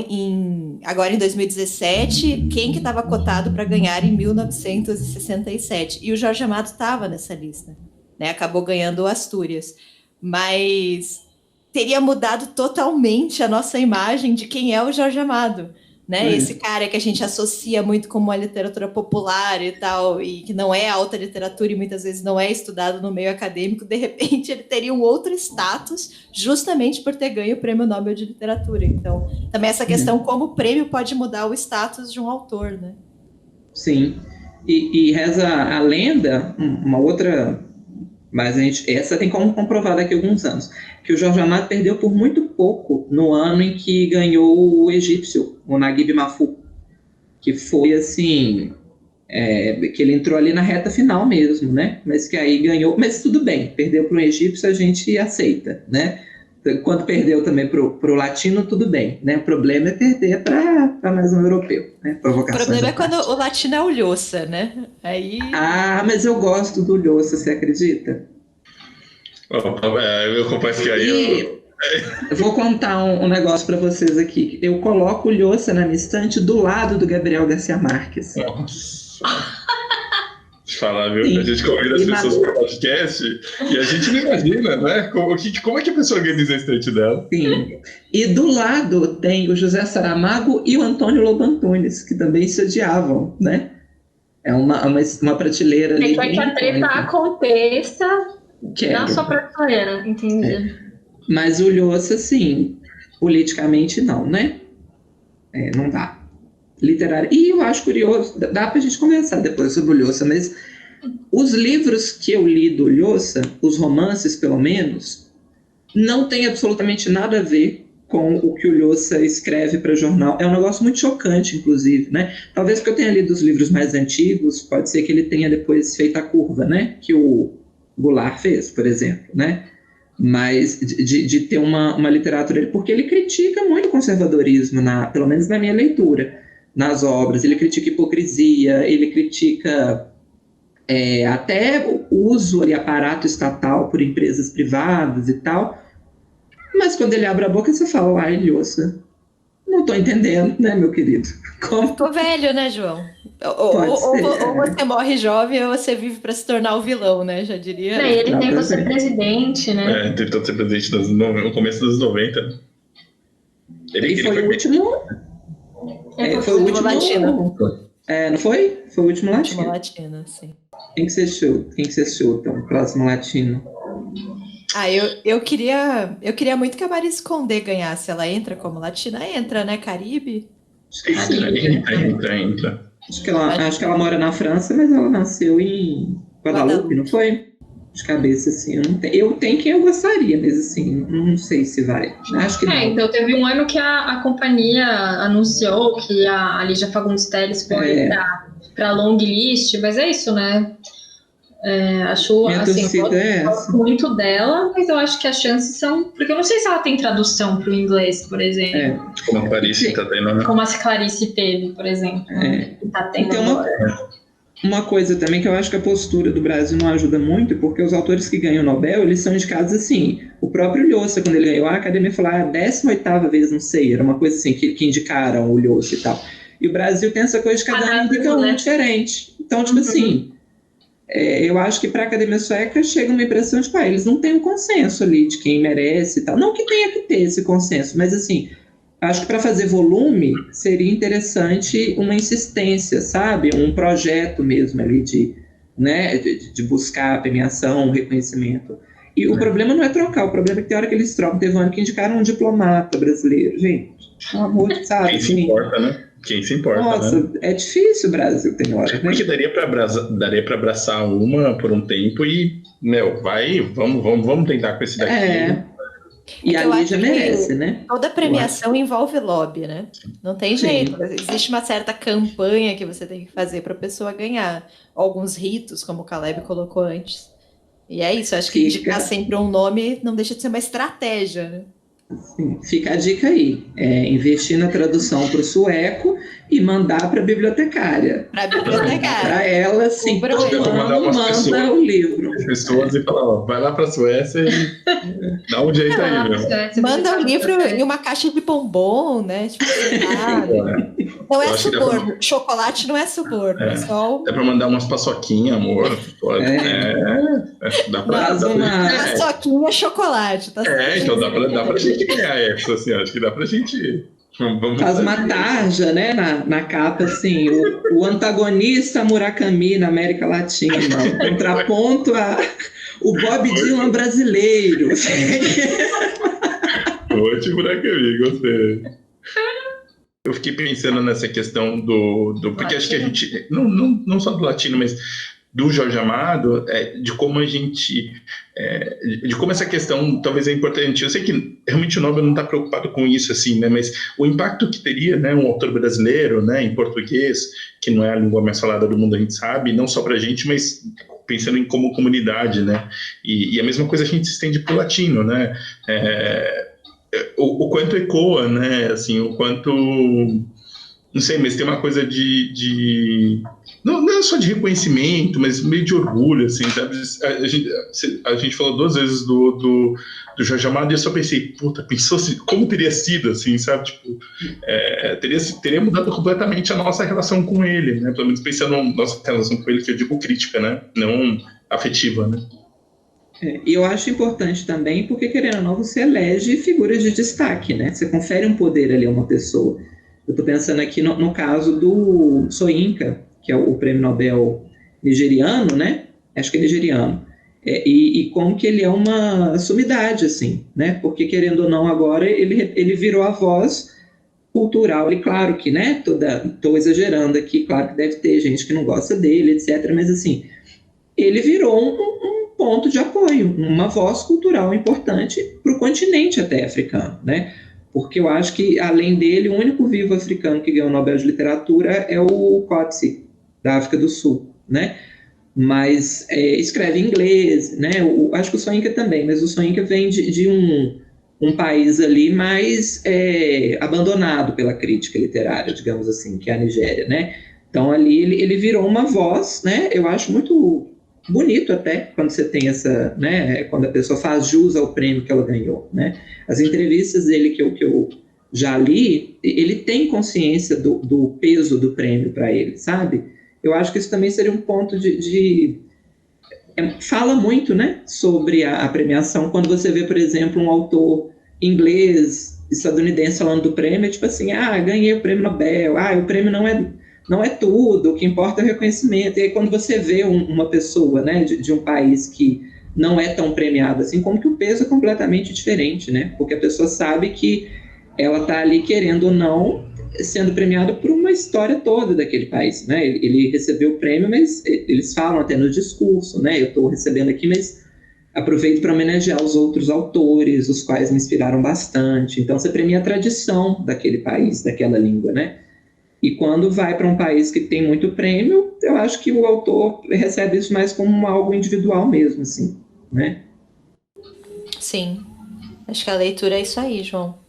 agora em 2017, quem que estava cotado para ganhar em 1967. E o Jorge Amado estava nessa lista, né? Acabou ganhando o Astúrias. Mas... teria mudado totalmente a nossa imagem de quem é o Jorge Amado, né? Esse cara que a gente associa muito como a literatura popular e tal, e que não é alta literatura e muitas vezes não é estudado no meio acadêmico, de repente ele teria um outro status justamente por ter ganho o Prêmio Nobel de Literatura. Então, também essa questão como o prêmio pode mudar o status de um autor, né? Sim. E reza a lenda, uma outra... Mas essa tem como comprovar daqui a alguns anos, que o Jorge Amado perdeu por muito pouco no ano em que ganhou o egípcio, o Naguib Mahfouz, que foi assim, que ele entrou ali na reta final mesmo, né? Mas que aí ganhou, mas tudo bem, perdeu para o egípcio, a gente aceita, né? Quando perdeu também para o latino, tudo bem, né? O problema é perder para mais um europeu, né? O problema é quando o latino é o Lhosa, né? Aí... mas eu gosto do Lhosa, você acredita? Eu confesso que aí eu vou contar um negócio para vocês aqui. Eu coloco o Lhosa na minha estante do lado do Gabriel Garcia Marques. Nossa. Falar, viu? Sim. A gente convida as pessoas para o podcast e a gente não imagina, né? Como é que a pessoa organiza a estante dela? Sim. E do lado tem o José Saramago e o Antônio Lobo Antunes, que também se odiavam, né? É uma prateleira ali. Quer que a treta aconteça na sua prateleira, entendi. Mas o Lhosa, assim, politicamente não, né? Não dá. literária. E eu acho curioso, dá pra gente conversar depois sobre o Lhosa, mas os livros que eu li do Lhosa, os romances pelo menos, não tem absolutamente nada a ver com o que o Lhosa escreve para jornal. É um negócio muito chocante, inclusive, né? Talvez porque eu tenha lido os livros mais antigos, pode ser que ele tenha depois feito a curva, né? Que o Goulart fez, por exemplo, né? Mas de ter uma literatura... Porque ele critica muito o conservadorismo, pelo menos na minha leitura, nas obras. Ele critica hipocrisia, ele critica até o uso e aparato estatal por empresas privadas e tal. Mas quando ele abre a boca, você fala, ai, Lhosa, não tô entendendo, né, meu querido? Como... Tô velho, né, João? Ou você morre jovem ou você vive para se tornar o vilão, né? Já diria. Ele tentou ser presidente, né? Tentou ser presidente no começo dos 90. Ele foi o último... foi o último latino. Não foi? Foi o último latino. Último latino, sim. Quem que você chuta? O próximo latino. Eu queria muito que a Maris Condé ganhasse. Ela entra como latina? Entra, né? Caribe? Entra. Acho que ela mora na França, mas ela nasceu em Guadalupe, não foi? De cabeça, assim, eu tenho quem eu gostaria, mas assim, não sei se vai. Acho que não. Então teve um ano que a companhia anunciou que a Lígia Fagundes Telles foi para long list, mas é isso, né? Acho, assim, eu gosto muito dela, mas eu acho que as chances são... Porque eu não sei se ela tem tradução para o inglês, por exemplo. Como a Clarice tá tendo, né? Como a Clarice teve, por exemplo. Tá tendo agora. Uma coisa também que eu acho que a postura do Brasil não ajuda muito, porque os autores que ganham o Nobel, eles são indicados assim. O próprio Lhosa, quando ele ganhou, a Academia falou, 18ª vez, não sei, era uma coisa assim, que indicaram o Lhosa e tal. E o Brasil tem essa coisa de cada ano indica um diferente. Então, tipo assim, eu acho que para a Academia Sueca chega uma impressão de que eles não têm um consenso ali de quem merece e tal. Não que tenha que ter esse consenso, mas assim... Acho que para fazer volume seria interessante uma insistência, sabe? Um projeto mesmo ali de buscar a premiação, o reconhecimento. E o problema não é trocar, o problema é que tem hora que eles trocam. Teve um ano que indicaram um diplomata brasileiro. Gente, pelo amor de Deus. Quem se importa, né? Quem se importa, Nossa, né? É difícil o Brasil, tem hora. Porque daria para abraçar uma por um tempo e, vamos tentar com esse daqui. E a Lígia merece, né? Toda premiação envolve lobby, né? Não tem jeito. Existe uma certa campanha que você tem que fazer para a pessoa ganhar. Alguns ritos, como o Caleb colocou antes. E é isso, acho que indicar sempre um nome não deixa de ser uma estratégia, né? Sim, fica a dica aí. Investir na tradução para o sueco e mandar para a bibliotecária. Para a bibliotecária. Para ela, sim, manda o livro. As pessoas e fala, vai lá para a Suécia e dá um jeito aí, meu. Manda o livro em uma caixa de bombom, né? Tipo, não é suborno. Chocolate não é suborno. É só... Dá para mandar umas paçoquinhas, amor. Dá para... Paçoquinha, chocolate. Tá então dá pra gente ganhar essa, assim, acho que dá pra gente... Faz uma tarja, né, na capa, assim, o antagonista Murakami na América Latina, o contraponto o Bob Dylan brasileiro. Ótimo, Murakami, gostei. Eu fiquei pensando nessa questão porque acho que a gente, não só do latino, mas do Jorge Amado, de como a gente... de como essa questão talvez é importante. Eu sei que realmente o Nobel não está preocupado com isso, assim, né? Mas o impacto que teria, né, um autor brasileiro, né, em português, que não é a língua mais falada do mundo, a gente sabe, não só para a gente, mas pensando em como comunidade, né? E a mesma coisa a gente estende para o latino, né? O quanto ecoa, né? Assim, o quanto... Não sei, mas tem uma coisa não é só de reconhecimento, mas meio de orgulho, assim, sabe? A gente falou 2 vezes do Jorge Amado e eu só pensei, pensou como teria sido, assim, sabe? Tipo, teria mudado completamente a nossa relação com ele, né? Pelo menos pensando na nossa relação com ele, que eu digo crítica, né? Não afetiva, né? E eu acho importante também, porque, querendo ou não, você elege figuras de destaque, né? Você confere um poder ali a uma pessoa. Eu estou pensando aqui no caso do Soyinka, que é o prêmio Nobel nigeriano, né? Acho que é nigeriano. E como que ele é uma sumidade, assim, né? Porque, querendo ou não, agora ele virou a voz cultural. E claro que, né, estou exagerando aqui, claro que deve ter gente que não gosta dele, etc. Mas, assim, ele virou um ponto de apoio, uma voz cultural importante para o continente até africano, né? Porque eu acho que, além dele, o único vivo africano que ganhou o Nobel de Literatura é o Coetzee, da África do Sul, né? Mas escreve em inglês, né? Acho que o Soyinka também, mas o Soyinka vem de um país ali mais abandonado pela crítica literária, digamos assim, que é a Nigéria, né? Então, ali ele virou uma voz, né? Eu acho muito bonito até quando você tem essa, né? Quando a pessoa faz jus ao prêmio que ela ganhou, né? As entrevistas dele que eu já li, ele tem consciência do peso do prêmio para ele, sabe? Eu acho que isso também seria um ponto fala muito, né, sobre a premiação, quando você vê, por exemplo, um autor inglês, estadunidense falando do prêmio, tipo assim, ganhei o prêmio Nobel, o prêmio não é tudo, o que importa é o reconhecimento. E aí quando você vê uma pessoa, né, de um país que não é tão premiado assim, como que o peso é completamente diferente, né, porque a pessoa sabe que ela está ali, querendo ou não, sendo premiado por uma história toda daquele país, né? Ele recebeu o prêmio, mas eles falam até no discurso, né? Eu estou recebendo aqui, mas aproveito para homenagear os outros autores, os quais me inspiraram bastante. Então, você premia a tradição daquele país, daquela língua, né? E quando vai para um país que tem muito prêmio, eu acho que o autor recebe isso mais como algo individual mesmo, assim, né? Sim. Acho que a leitura é isso aí, João.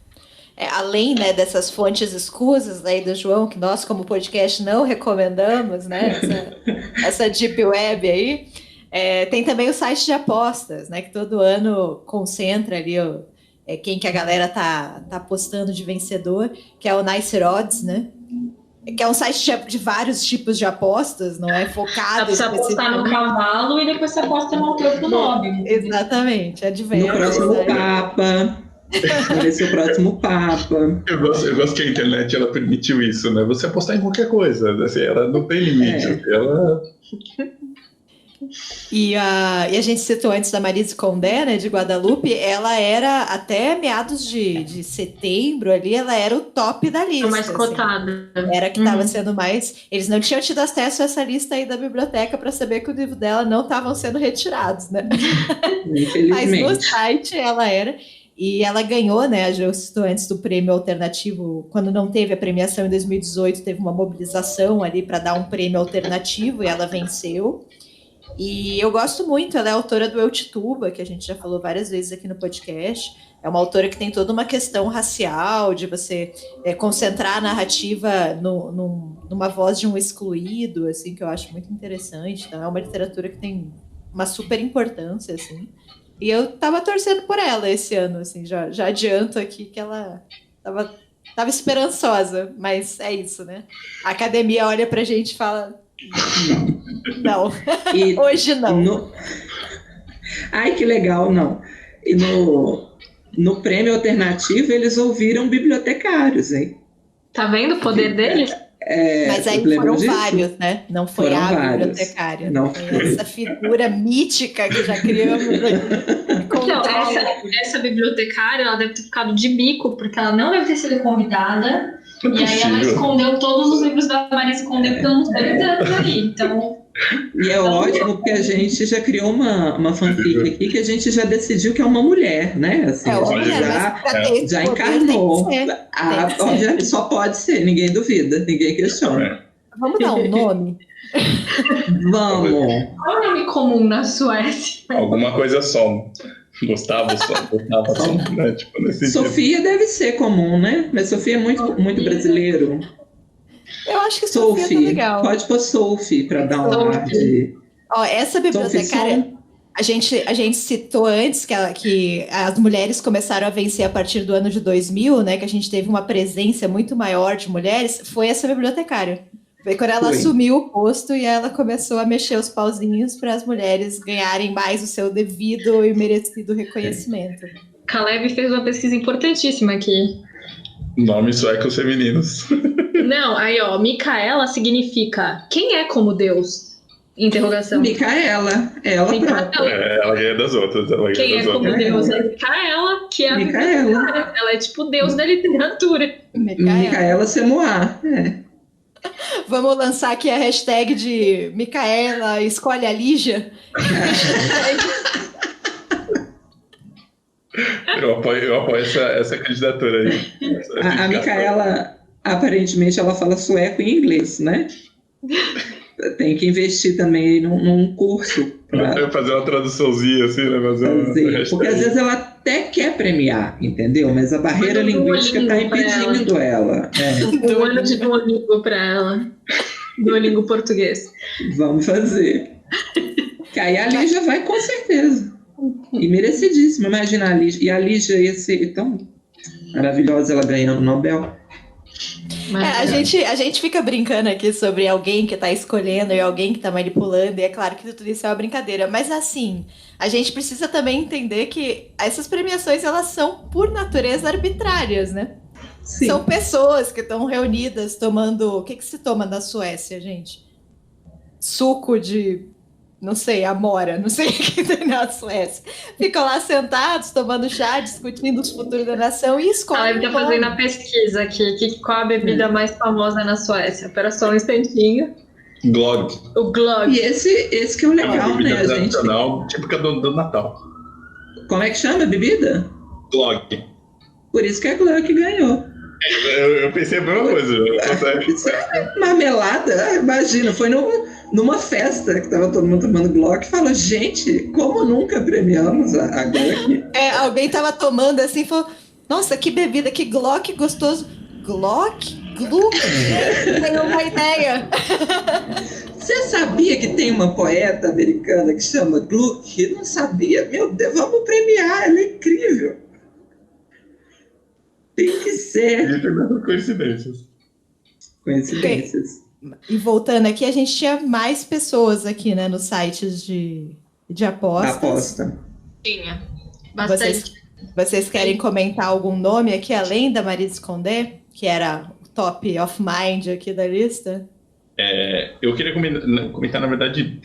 Além, né, dessas fontes escusas aí do João, que nós, como podcast, não recomendamos, né, essa Deep Web aí, tem também o site de apostas, né, que todo ano concentra ali quem que a galera tá apostando de vencedor, que é o Nice Odds, né, que é um site de vários tipos de apostas, não é focado... Você apostar no cavalo e depois você aposta no autor do Nobel. Exatamente, é diverso. No próximo Papa... Vai ser o próximo Papa. Eu gosto que a internet ela permitiu isso, né? Você apostar em qualquer coisa, assim, ela não tem limite. Ela... E a gente citou antes da Maryse Condé, né, de Guadalupe, ela era, até meados de setembro ali, ela era o top da lista. A mais cotada. Assim. Era que estava sendo mais... Eles não tinham tido acesso a essa lista aí da biblioteca para saber que o livro dela não estavam sendo retirados, né? Infelizmente. Mas no site ela era... E ela ganhou, né, eu citou antes do prêmio alternativo, quando não teve a premiação em 2018, teve uma mobilização ali para dar um prêmio alternativo e ela venceu. E eu gosto muito, ela é autora do Eu Tituba, que a gente já falou várias vezes aqui no podcast. É uma autora que tem toda uma questão racial, de você concentrar a narrativa numa voz de um excluído, assim, que eu acho muito interessante. Então, é uma literatura que tem uma super importância, assim. E eu tava torcendo por ela esse ano, assim, já adianto aqui que ela tava esperançosa, mas é isso, né? A academia olha pra gente e fala, não, hoje não. Ai, que legal, não. E no prêmio alternativo, eles ouviram bibliotecários, hein? Tá vendo o poder deles? Mas aí foram vários, né? Não foi a bibliotecária. Não foi essa figura mítica que já criamos. Então, essa bibliotecária, ela deve ter ficado de bico, porque ela não deve ter sido convidada. E aí ela escondeu todos os livros da Maryse Condé, porque ela não está lidando ali. Então... E é ótimo porque a gente já criou uma fanfic aqui que a gente já decidiu que é uma mulher, né? Assim, já encarnou. Só pode ser, ninguém duvida, ninguém questiona. Vamos dar um nome? Vamos. Qual é o nome comum na Suécia? Alguma coisa só. Gustavo só, né? Tipo, nesse Sofia deve ser comum, né? Mas Sofia é muito brasileiro. Eu acho que Sofia tá legal. Pode pôr Sophie para dar um ar de... Essa bibliotecária, a gente citou antes que as mulheres começaram a vencer a partir do ano de 2000, né? Que a gente teve uma presença muito maior de mulheres. Foi essa bibliotecária. Foi quando ela assumiu o posto e ela começou a mexer os pauzinhos para as mulheres ganharem mais o seu devido e merecido reconhecimento. Caleb fez uma pesquisa importantíssima aqui. Nomes suecos femininos. Não, aí Micaela significa quem é como Deus. Interrogação. Micaela, ela própria. Ela ganha das outras. Quem é como Deus é Micaela, que é a Micaela. Ela é tipo Deus da literatura. Micaela Semoá. Vamos lançar aqui a hashtag de Micaela escolhe a Eu apoio essa candidatura aí. A Micaela, aparentemente, ela fala sueco e inglês, né? Tem que investir também num curso. Fazer uma traduçãozinha assim, né? Porque às vezes ela até quer premiar, entendeu? Mas a barreira linguística está impedindo ela. Um ano de Duolingo para ela. Duolingo português. Vamos fazer. Que aí a Lígia vai com certeza. E merecidíssima. Imagina a Lígia. E a Lígia ia ser tão maravilhosa, ela ganhando o Nobel. A gente fica brincando aqui sobre alguém que está escolhendo e alguém que está manipulando, e é claro que tudo isso é uma brincadeira, mas assim, a gente precisa também entender que essas premiações, elas são, por natureza, arbitrárias, né? Sim. São pessoas que estão reunidas tomando... O que se toma na Suécia, gente? Suco de... Não sei, amora, não sei o que tem na Suécia. Ficam lá sentados, tomando chá, discutindo os futuros da nação e escolhem. Ela está fazendo a pesquisa aqui. Qual a bebida mais famosa na Suécia? Espera só um instantinho. Glögg. O Glögg. E esse que é o legal, né, a gente? Tradicional, típica do Natal. Como é que chama a bebida? Glögg. Por isso que a Glögg ganhou. Eu pensei a mesma coisa. Isso é marmelada, imagina, foi numa festa que tava todo mundo tomando Glögg e falou, gente, como nunca premiamos a Glögg? Alguém tava tomando assim e falou, nossa, que bebida, que Glögg gostoso. Glögg? Tenho uma ideia. Você sabia que tem uma poeta americana que chama Gluck? Não sabia. Meu Deus, vamos premiar, ela é incrível. Tem que ser. Coincidências. E voltando aqui, a gente tinha mais pessoas aqui, né, nos sites de apostas. Aposta. Tinha. Bastante. Vocês querem comentar algum nome aqui, além da Maryse Condé, que era o top of mind aqui da lista? Eu queria comentar, na verdade,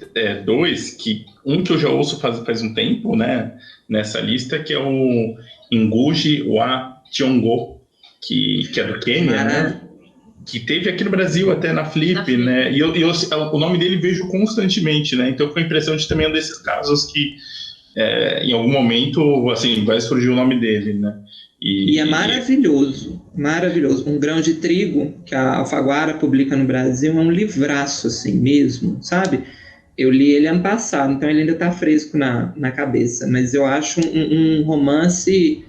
dois, um que eu já ouço faz um tempo, né, nessa lista, que é o Ngugi wa Thiong'o, que é do Quênia, né? Que teve aqui no Brasil até na Flip, né? E o nome dele vejo constantemente, né? Então foi a impressão de também um desses casos que em algum momento, assim, vai surgir o nome dele, né? E é maravilhoso, maravilhoso. Um Grão de Trigo, que a Alfaguara publica no Brasil, é um livraço, assim mesmo, sabe? Eu li ele ano passado, então ele ainda está fresco na cabeça, mas eu acho um romance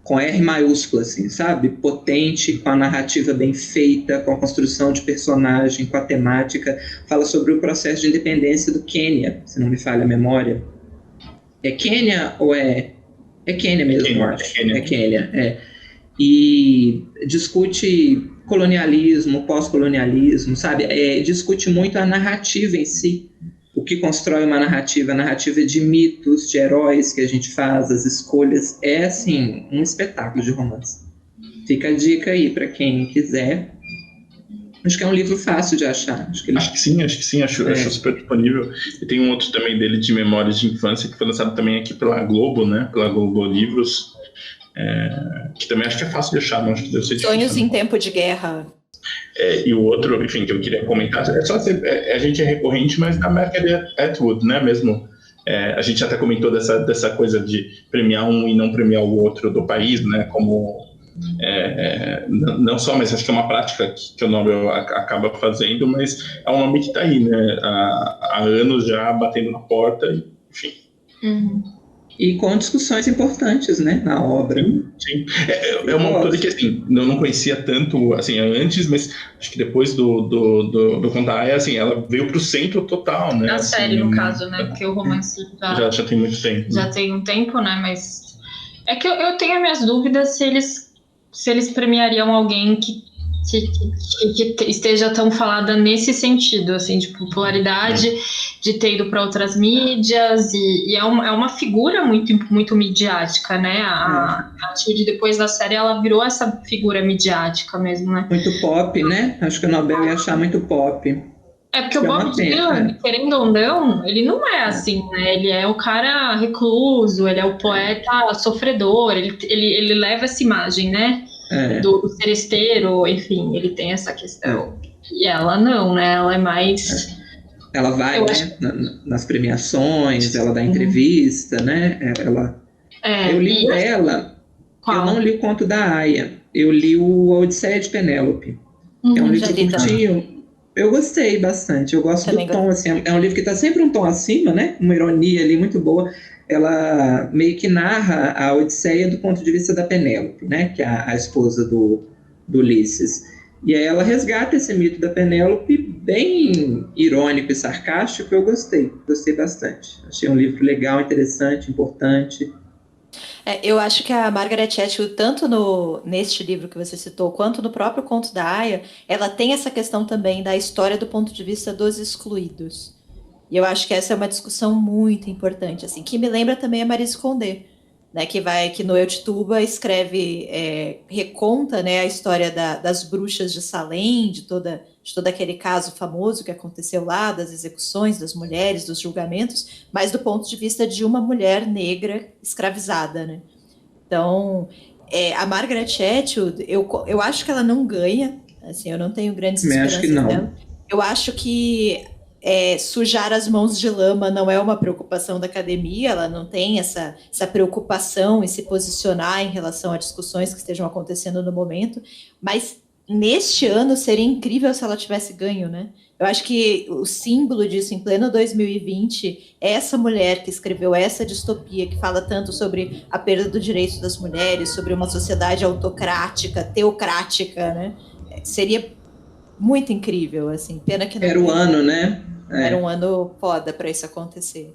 com R maiúsculo, assim, sabe? Potente, com a narrativa bem feita, com a construção de personagem, com a temática. Fala sobre o processo de independência do Quênia, se não me falha a memória. É Quênia ou é Quênia mesmo, eu acho. É Quênia. E discute colonialismo, pós-colonialismo, sabe? Discute muito a narrativa em si. O que constrói uma narrativa, a narrativa de mitos, de heróis que a gente faz, as escolhas. É, assim, um espetáculo de romance. Fica a dica aí para quem quiser. Acho que é um livro fácil de achar. Acho que sim, acho super disponível. E tem um outro também dele de memórias de infância, que foi lançado também aqui pela Globo, né? Pela Globo Livros, que também acho que é fácil de achar, não acho que deve ser difícil. Sonhos em Tempo de Guerra. E o outro, enfim, que eu queria comentar, a gente é recorrente, mas na Margaret Atwood, né, mesmo, a gente até comentou dessa coisa de premiar um e não premiar o outro do país, né, como, não só, mas acho que é uma prática que o Nobel acaba fazendo, mas é um nome que está aí, né, há anos já batendo na porta, enfim. Uhum. E com discussões importantes, né, na obra. Sim. É uma autora que, assim, eu não conhecia tanto, assim, antes, mas acho que depois do Contar, assim, ela veio pro centro total, né? A assim, série, no caso, né, porque o romance já tem muito tempo. Já tem um tempo, né, mas... É que eu tenho minhas dúvidas se eles premiariam alguém que esteja tão falada nesse sentido, assim, de popularidade, de ter ido para outras mídias, e é uma figura muito, muito midiática, né? A Tilde, depois da série, ela virou essa figura midiática mesmo, né? Muito pop, né? Acho que o Nobel ia achar muito pop. É porque o É uma Bob pena, Dylan, querendo ou não, ele não é assim, né? Ele é o cara recluso, ele é o poeta sofredor, ele leva essa imagem, né? É, Do seresteiro, enfim, ele tem essa questão. E ela não, né? Ela é mais. ela vai, Eu né, acho. nas premiações, ela dá entrevista, né? Eu li E dela, eu qual? não li o conto da Aya, eu li o A Odisseia de Penélope. É um Já livro li também. curtinho. Eu gostei bastante. Eu gosto Também do tom, assim. É um livro que está sempre um tom acima, né? Uma ironia ali muito boa. Ela meio que narra a Odisseia do ponto de vista da Penélope, né? Que é a esposa do Ulisses. E aí ela resgata esse mito da Penélope bem irônico e sarcástico. Eu gostei bastante. Achei um livro legal, interessante, importante. Eu acho que a Margaret Atwood, tanto neste livro que você citou, quanto no próprio conto da Aya, ela tem essa questão também da história do ponto de vista dos excluídos. E eu acho que essa é uma discussão muito importante, assim, que me lembra também a Maryse Condé, né, que no Eu Tituba escreve, reconta, né, a história das bruxas de Salem, de todo aquele caso famoso que aconteceu lá, das execuções das mulheres, dos julgamentos, mas do ponto de vista de uma mulher negra escravizada, né? Então, a Margaret Atwood, eu acho que ela não ganha, assim, eu não tenho grandes Também acho que esperanças não. dela. Eu acho que sujar as mãos de lama não é uma preocupação da academia, ela não tem essa preocupação em se posicionar em relação a discussões que estejam acontecendo no momento, mas neste ano seria incrível se ela tivesse ganho, né? Eu acho que o símbolo disso em pleno 2020 é essa mulher que escreveu essa distopia, que fala tanto sobre a perda do direito das mulheres, sobre uma sociedade autocrática, teocrática, né? Seria muito incrível, assim. Pena que não Era o ganhou. ano, né? Era um ano foda para isso acontecer.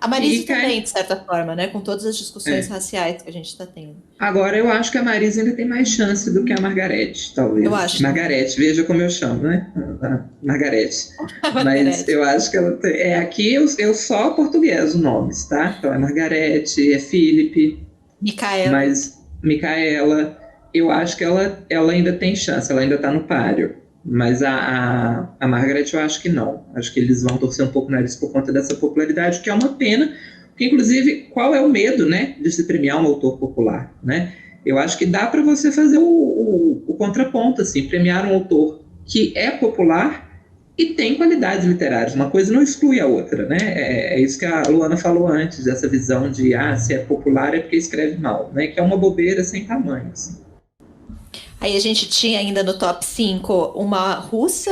A Maryse E cai- também, de certa forma, né? Com todas as discussões raciais que a gente está tendo. Agora eu acho que a Marisa ainda tem mais chance do que a Margarete, talvez. Eu acho. Margarete, veja como eu chamo, né? A Margarete. Mas eu acho que ela tem. Aqui eu só português os nomes, tá? Então é Margarete, é Felipe, Micaela. mas Micaela, eu acho que ela ainda tem chance, ela ainda tá no páreo. Mas a Margaret eu acho que não. Acho que eles vão torcer um pouco o nariz por conta dessa popularidade, que é uma pena. Porque, inclusive, qual é o medo, né, de se premiar um autor popular, né? Eu acho que dá para você fazer o contraponto, assim, premiar um autor que é popular e tem qualidades literárias. Uma coisa não exclui a outra, né? É isso que a Luana falou antes, dessa visão de, se é popular é porque escreve mal, né? Que é uma bobeira sem tamanho, assim. Aí a gente tinha ainda no top 5 uma russa,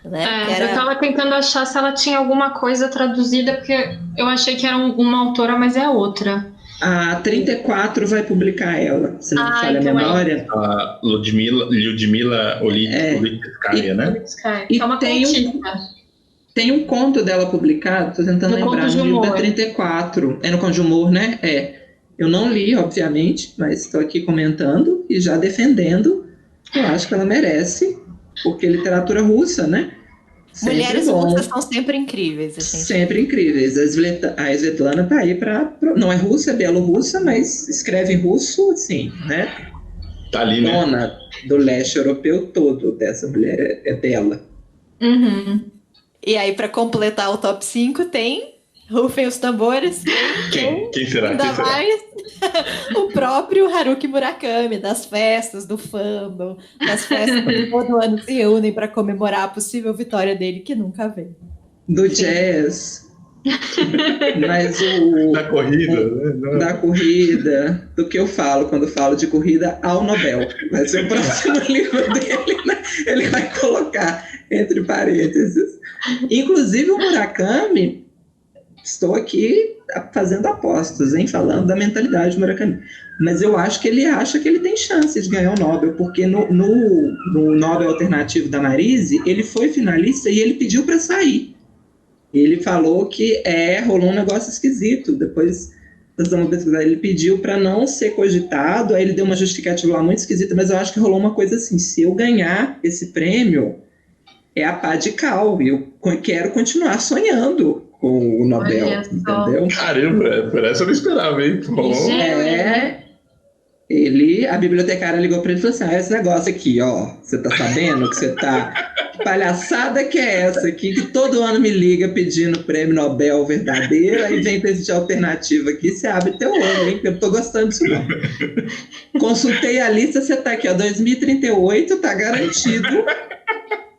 né? Eu tava tentando achar se ela tinha alguma coisa traduzida, porque eu achei que era uma autora, mas é outra. A 34 vai publicar ela, se não me falha a então memória. A Lyudmila Olitskaya, né? E é uma tem um conto dela publicado, estou tentando lembrar, no livro da 34. É no Conto de Humor, né? Eu não li, obviamente, mas estou aqui comentando e já defendendo. Eu acho que ela merece, porque literatura russa, né? Sempre mulheres bom. russas são sempre incríveis. Assim. Sempre incríveis. A Svetlana está aí para... Não é russa, é bielorrussa, mas escreve em russo, assim, né? Tá ali, né? Dona do leste europeu todo dessa mulher é dela. Uhum. E aí, para completar o top 5, tem... Rufem os tambores. Quem será? Ainda mais o próprio Haruki Murakami, das festas, do fandom, das festas que todo ano se reúnem para comemorar a possível vitória dele, que nunca veio. Do jazz. Mas da corrida, né? Da corrida, do que eu falo quando falo de corrida ao Nobel. Vai ser o próximo livro dele, né? Ele vai colocar entre parênteses. Inclusive o Murakami, estou aqui fazendo apostas, hein? Falando da mentalidade do Murakami. Mas eu acho que ele acha que ele tem chance de ganhar o Nobel, porque no Nobel alternativo da Maryse, ele foi finalista e ele pediu para sair. Ele falou que rolou um negócio esquisito. Depois nós vamos pesquisar. Ele pediu para não ser cogitado, aí ele deu uma justificativa lá muito esquisita, mas eu acho que rolou uma coisa assim: se eu ganhar esse prêmio, é a pá de cal, e eu quero continuar sonhando com o Nobel, entendeu? Caramba, por essa eu não esperava, hein? A bibliotecária ligou para ele e falou assim: esse negócio aqui, ó, você tá sabendo que você tá palhaçada que é essa aqui, que todo ano me liga pedindo prêmio Nobel verdadeiro, aí vem com esse de alternativa aqui, você abre teu olho, hein, que eu tô gostando disso não. Consultei a lista, você tá aqui, ó, 2038, tá garantido.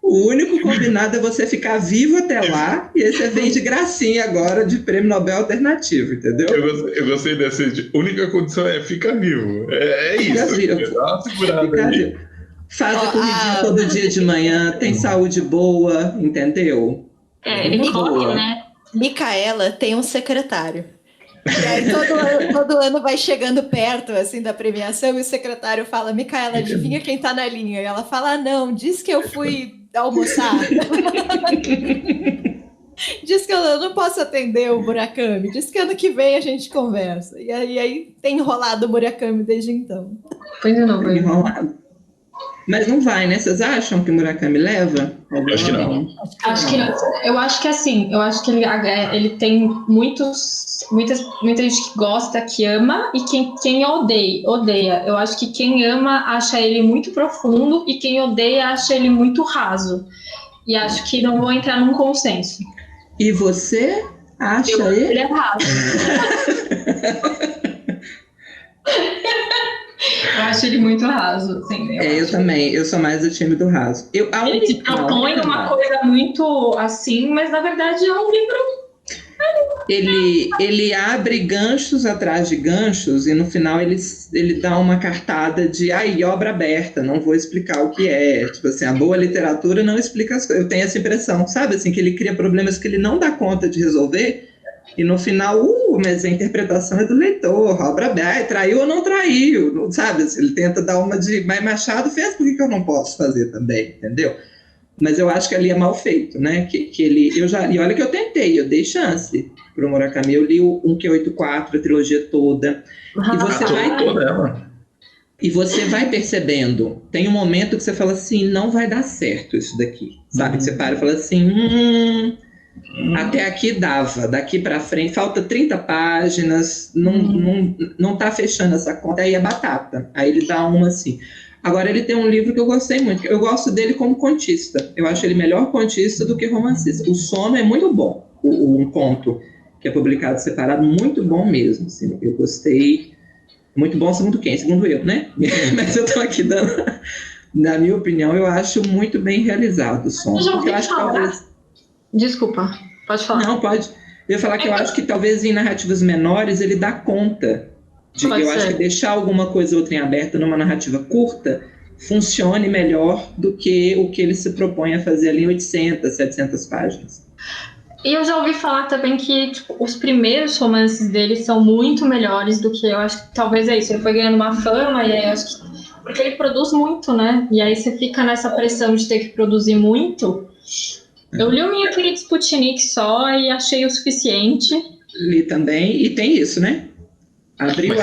O único combinado é você ficar vivo até lá, e aí você vem de gracinha agora de prêmio Nobel alternativo, entendeu? Eu gostei dessa. Única condição é ficar vivo. É isso. Vivo. Dá uma segurada aí. Faz a comidinha todo dia de manhã, tem saúde boa, entendeu? Ele corre, né? Micaela tem um secretário. E aí todo ano vai chegando perto assim da premiação e o secretário fala: Micaela, adivinha quem tá na linha? E ela fala: ah, não, diz que eu fui almoçar. Diz que eu não posso atender o Murakami. Diz que ano que vem a gente conversa. E aí tem enrolado o Murakami desde então. Pois não, Tem enrolado. Mas não vai, né? Vocês acham que o Murakami leva? Acho que não. Acho que não. Eu acho que assim, eu acho que ele tem muita gente que gosta, que ama, e quem odeia. Eu acho que quem ama acha ele muito profundo e quem odeia acha ele muito raso. E acho que não vou entrar num consenso. E você acha Ele é raso. Eu acho ele muito raso, assim. Eu também. Eu sou mais do time do raso. Ele te propõe uma coisa muito assim, mas na verdade é um livro. Ele abre ganchos atrás de ganchos e no final ele dá uma cartada de obra aberta, não vou explicar o que é. Tipo assim, a boa literatura não explica as coisas. Eu tenho essa impressão, sabe? Assim, que ele cria problemas que ele não dá conta de resolver e no final, mas a interpretação é do leitor, a obra aberta, traiu ou não traiu, sabe? Assim, ele tenta dar uma de, mas Machado fez, por que eu não posso fazer também, entendeu? Mas eu acho que ali é mal feito, né? E olha que eu tentei, eu dei chance pro Murakami, eu li o 1Q84, a trilogia toda, e você vai percebendo, tem um momento que você fala assim, não vai dar certo isso daqui, sabe? Que você para e fala assim, até aqui dava, daqui para frente, falta 30 páginas, não tá fechando essa conta, aí é batata, aí ele dá uma assim. Agora, ele tem um livro que eu gostei muito. Eu gosto dele como contista. Eu acho ele melhor contista do que romancista. O Sono é muito bom. Um conto que é publicado separado, muito bom mesmo. Assim, eu gostei. Muito bom, segundo quem? Segundo eu, né? Mas eu estou aqui dando... Na minha opinião, eu acho muito bem realizado o Sono. Eu já ouvi falar. Talvez... Desculpa, pode falar. Não, pode. Eu ia falar que eu acho que talvez em narrativas menores ele dá conta. Acho que deixar alguma coisa ou outra em aberto numa narrativa curta funcione melhor do que o que ele se propõe a fazer ali em 800, 700 páginas. E eu já ouvi falar também que os primeiros romances dele são muito melhores do que eu acho que talvez é isso. Ele foi ganhando uma fama e aí eu acho que porque ele produz muito, né? E aí você fica nessa pressão de ter que produzir muito. Eu li o Minha Querida Sputnik só e achei o suficiente. Li também, e tem isso, né? Abriu.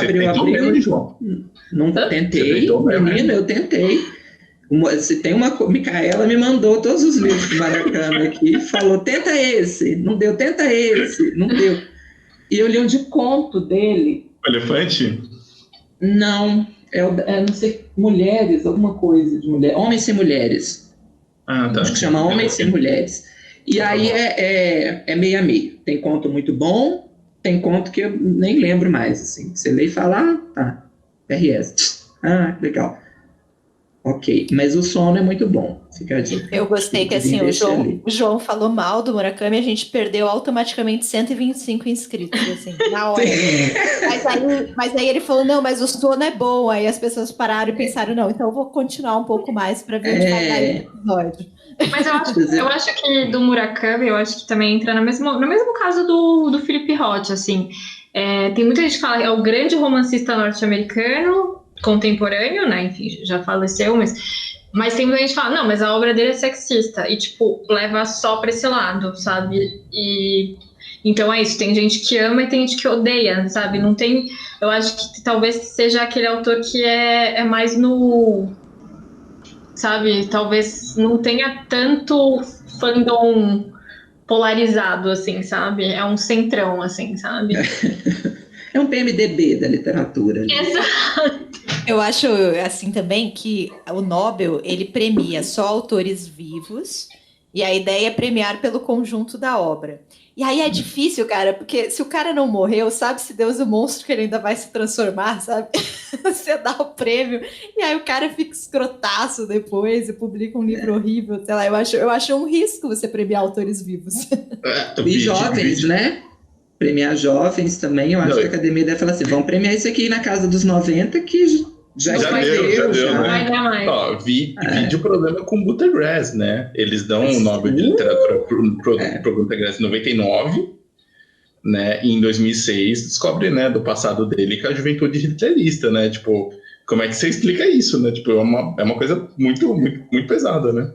Não tentei, menina, eu tentei. Se tem uma... Micaela me mandou todos os livros do Murakami aqui, falou, tenta esse, não deu, tenta esse, não deu. E eu li um de conto dele. O Elefante? Não, não sei, Mulheres, alguma coisa de mulher, Homens Sem Mulheres. Ah, tá. Acho que chama Homens Sem Mulheres. E aí é meio a meio. Tem conto muito bom, tem conto que eu nem lembro mais, assim. Você lê e fala, tá, RS. Ah, legal. Ok, mas o Sono é muito bom. Fica a dica. Eu gostei que assim, o João falou mal do Murakami, a gente perdeu automaticamente 125 inscritos, assim, na hora. Mas aí ele falou, não, mas o Sono é bom. Aí as pessoas pararam e pensaram, não, então eu vou continuar um pouco mais para ver onde vai dar esse episódio. Mas eu acho que do Murakami, eu acho que também entra no mesmo caso do Philip Roth, assim. Tem muita gente que fala que é o grande romancista norte-americano, contemporâneo, né, enfim, já faleceu, mas tem muita gente que fala, não, mas a obra dele é sexista, e, tipo, leva só pra esse lado, sabe, e então é isso, tem gente que ama e tem gente que odeia, sabe, não tem, eu acho que talvez seja aquele autor que é mais no, sabe, talvez não tenha tanto fandom polarizado, assim, sabe, é um centrão, assim, sabe. É um PMDB da literatura. Exato. Eu acho, assim, também que o Nobel, ele premia só autores vivos e a ideia é premiar pelo conjunto da obra. E aí é difícil, cara, porque se o cara não morreu, sabe-se Deus o monstro que ele ainda vai se transformar, sabe? Você dá o prêmio e aí o cara fica escrotaço depois e publica um livro horrível, sei lá. Eu acho um risco você premiar autores vivos. E jovens, né? Premiar jovens também, eu acho que a academia deve falar assim, vamos premiar isso aqui na casa dos 90, que já deu, já. né? Vai dar mais. Ó, vídeo problema com Buttergrass, né? Eles dão o Nobel de Literatura pro Buttergrass em 99, né? E em 2006 descobre, né, do passado dele que a juventude hitlerista, né? Tipo, como é que você explica isso, né? Tipo, é uma coisa muito, muito, muito pesada, né?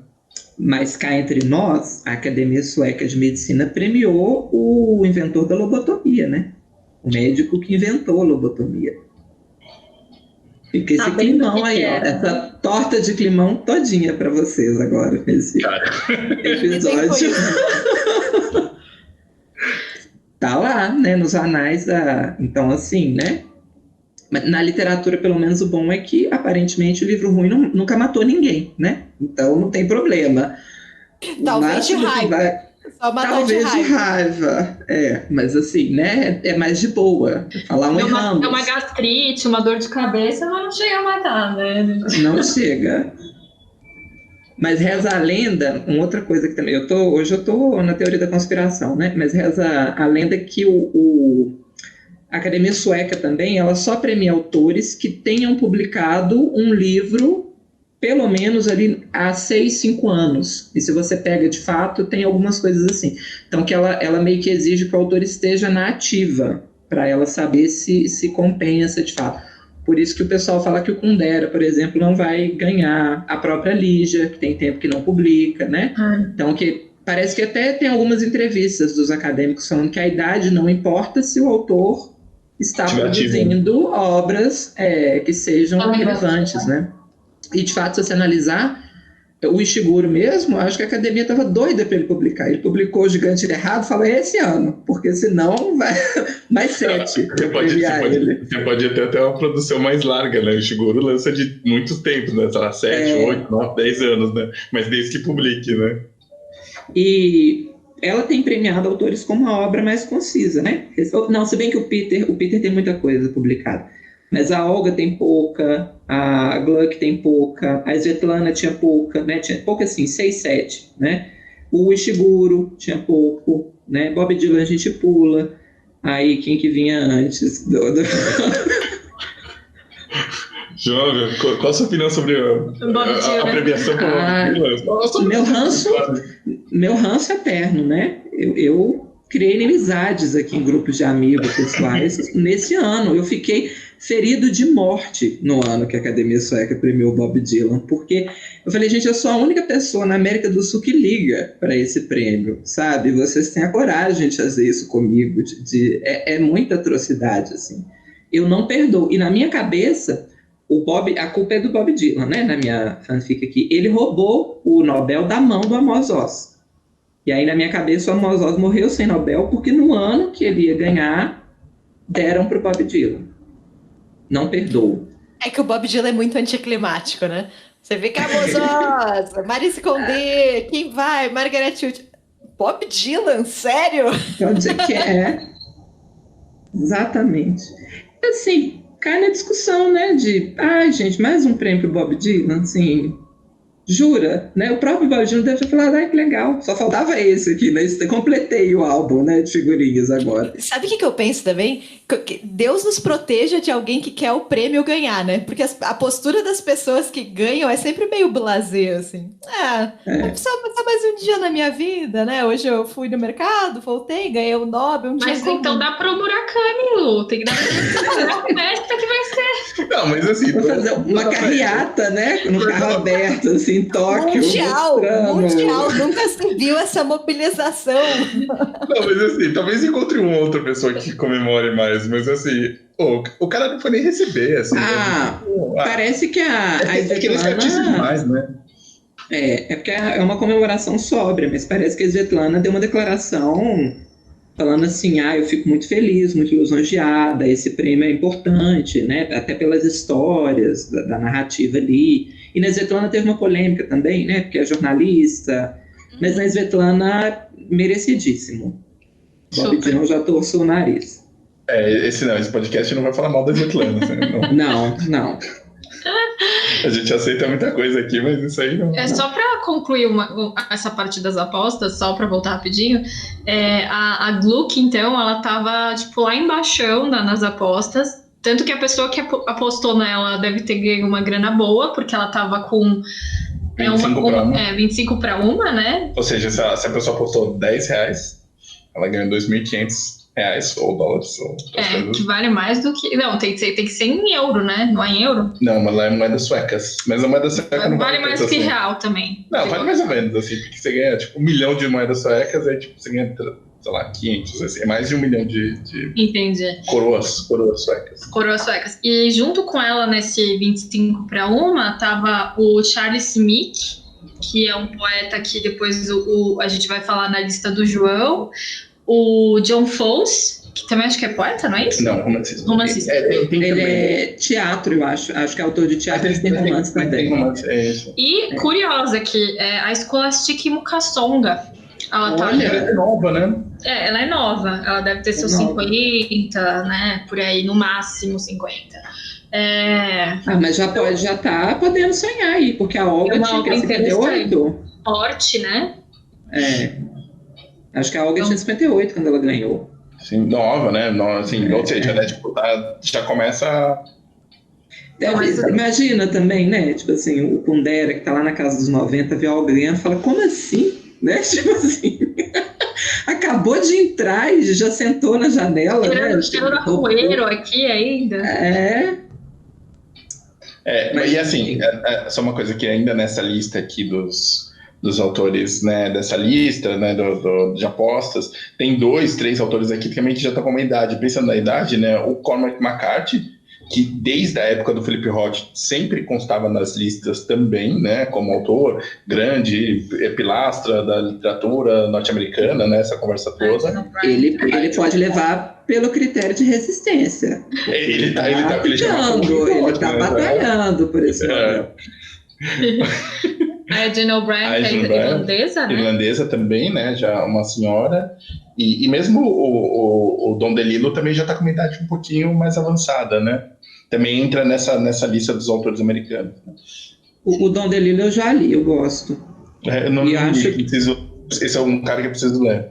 Mas cá entre nós, a Academia Sueca de Medicina premiou o inventor da lobotomia, né? O médico que inventou a lobotomia. Fica esse climão aí, ó. Essa torta de climão todinha para vocês agora, nesse episódio. Tá lá, né? Nos anais da... Então, assim, né? Na literatura, pelo menos, o bom é que, aparentemente, o livro ruim nunca matou ninguém, né? Então, não tem problema. Talvez de raiva. Só Talvez de raiva. Mas assim, né? É mais de boa. Falar um Ramos. É uma gastrite, uma dor de cabeça, mas não chega a matar, né? Não chega. Mas reza a lenda, uma outra coisa que também... Hoje eu tô na teoria da conspiração, né? Mas reza a lenda que a Academia Sueca também, ela só premia autores que tenham publicado um livro pelo menos ali há 6, 5 anos. E se você pega de fato, tem algumas coisas assim. Então, que ela meio que exige que o autor esteja na ativa, para ela saber se compensa de fato. Por isso que o pessoal fala que o Kundera, por exemplo, não vai ganhar, a própria Lígia, que tem tempo que não publica, né? Então, que parece que até tem algumas entrevistas dos acadêmicos falando que a idade não importa se o autor está produzindo obras que sejam relevantes, né? E, de fato, se você analisar, o Ishiguro mesmo, acho que a academia estava doida para ele publicar. Ele publicou O Gigante Errado, falou, esse ano, porque senão vai mais 7. Você pode ter até uma produção mais larga, né? O Ishiguro lança de muitos tempos, né? Sei lá, 7, 8, 9, 10 anos, né? Mas desde que publique, né? E ela tem premiado autores com uma obra mais concisa, né? Não, se bem que o Peter tem muita coisa publicada. Mas a Olga tem pouca, a Gluck tem pouca, a Svetlana tinha pouca, né? Tinha pouca assim, 6, 7, né? O Ishiguro tinha pouco, né? Bob Dylan a gente pula. Aí quem que vinha antes? Jovem, qual a sua opinião sobre a premiação com Bob Dylan? Meu ranço eterno, né? Eu criei inimizades aqui em grupos de amigos pessoais nesse ano. Eu fiquei ferido de morte no ano que a Academia Sueca premiou Bob Dylan, porque eu falei, gente, eu sou a única pessoa na América do Sul que liga para esse prêmio, sabe? Vocês têm a coragem de fazer isso comigo, é muita atrocidade, assim. Eu não perdoo. E na minha cabeça, a culpa é do Bob Dylan, né? Na minha fanfic aqui. Ele roubou o Nobel da mão do Amos Oz. E aí, na minha cabeça, o Amos Oz morreu sem Nobel, porque no ano que ele ia ganhar, deram para o Bob Dylan. Não perdoo. É que o Bob Dylan é muito anticlimático, né? Você vê que a Amos Oz, Maryse Condé, quem vai? Margaret Atwood. Bob Dylan, sério? Pode dizer que é. Exatamente. Assim, cai na discussão, né? Gente, mais um prêmio pro Bob Dylan, assim... Jura, né? O próprio Bob Dylan deve ter falado, que legal. Só faltava esse aqui, né? Completei o álbum, né? De figurinhas agora. Sabe o que eu penso também? Que Deus nos proteja de alguém que quer o prêmio ganhar, né? Porque a postura das pessoas que ganham é sempre meio blasé, assim. Vou só passar mais um dia na minha vida, né? Hoje eu fui no mercado, voltei, ganhei o Nobel. Mas então dá pro Murakami, Lu. Tem que dar pra festa que vai ser. Não, mas assim... Vou fazer uma carreata, né? No carro aberto, assim, em Tóquio. Mundial, nunca se viu essa mobilização. Não, mas assim, talvez encontre uma outra pessoa que comemore mais, mas assim, o cara não foi nem receber, assim. Parece que a Svetlana... mais, né? É porque é uma comemoração sóbria, mas parece que a Svetlana deu uma declaração falando assim, eu fico muito feliz, muito lisonjeada, esse prêmio é importante, né, até pelas histórias da narrativa ali. E na Svetlana teve uma polêmica também, né, porque é jornalista, mas na Svetlana, merecidíssimo. Bob Dylan já torçou o nariz. Esse podcast não vai falar mal da Svetlana. Né? Não. A gente aceita muita coisa aqui, mas isso aí não. Só para concluir essa parte das apostas, só para voltar rapidinho, a Gluck, então, ela tava tipo lá embaixo nas apostas, tanto que a pessoa que apostou nela deve ter ganho uma grana boa, porque ela tava com 25 para 1, né? Ou seja, se a pessoa apostou R$10, ela ganhou R$2.500 ou dólares. Que vale mais do que... Não, tem que ser em euro, né? Não é em euro? Não, mas lá é moeda suecas. Mas a moeda sueca não vale mais que assim. Real também. Não, vale mais ou menos, assim, porque você ganha tipo 1 milhão de moedas suecas, aí tipo, você ganha, sei lá, 500, assim, é mais de 1 milhão de Entendi. Coroas suecas. Coroas suecas. E junto com ela, nesse 25 para 1, tava o Charles Smith, que é um poeta que depois a gente vai falar na lista do João. O John Fowles, que também acho que é poeta, não é isso? Não, romancista. Ele é teatro, eu acho. Acho que é autor de teatro, mas tem romance também. Tem romance, isso. E curiosa que a Scholastic Mukasonga. Ela é nova, né? Ela é nova. Ela deve ter seus 50, né? Por aí, no máximo 50. Mas já tá podendo sonhar aí, porque a Olga tinha 58. Forte, né? Acho que a Olga tinha 58 quando ela ganhou. Sim, nova, né? Assim, ou seja, né? Tipo, já começa... Imagina também, né? Tipo assim, o Kundera, que tá lá na casa dos 90, vê a Olga ganhando e fala, como assim? Né? Tipo assim... Acabou de entrar e já sentou na janela, cheirando arrueiro aqui ainda. Mas, e assim, só uma coisa que ainda nessa lista aqui dos autores, né, dessa lista, né, de apostas, tem 2, 3 autores aqui também que já estão com uma idade. Pensando na idade, né, o Cormac McCarthy, que desde a época do Philip Roth sempre constava nas listas também, né, como autor, grande pilastra da literatura norte-americana, né, essa conversa toda. Ele pode levar pelo critério de resistência. Ele tá batalhando por esse momento. A Jane O'Brien, que é irlandesa, né? Irlandesa também, né? Já uma senhora. E mesmo o Don DeLillo também já está com uma idade um pouquinho mais avançada, né? Também entra nessa lista dos autores americanos. O Don DeLillo eu já li, eu gosto. Esse é um cara que eu preciso ler.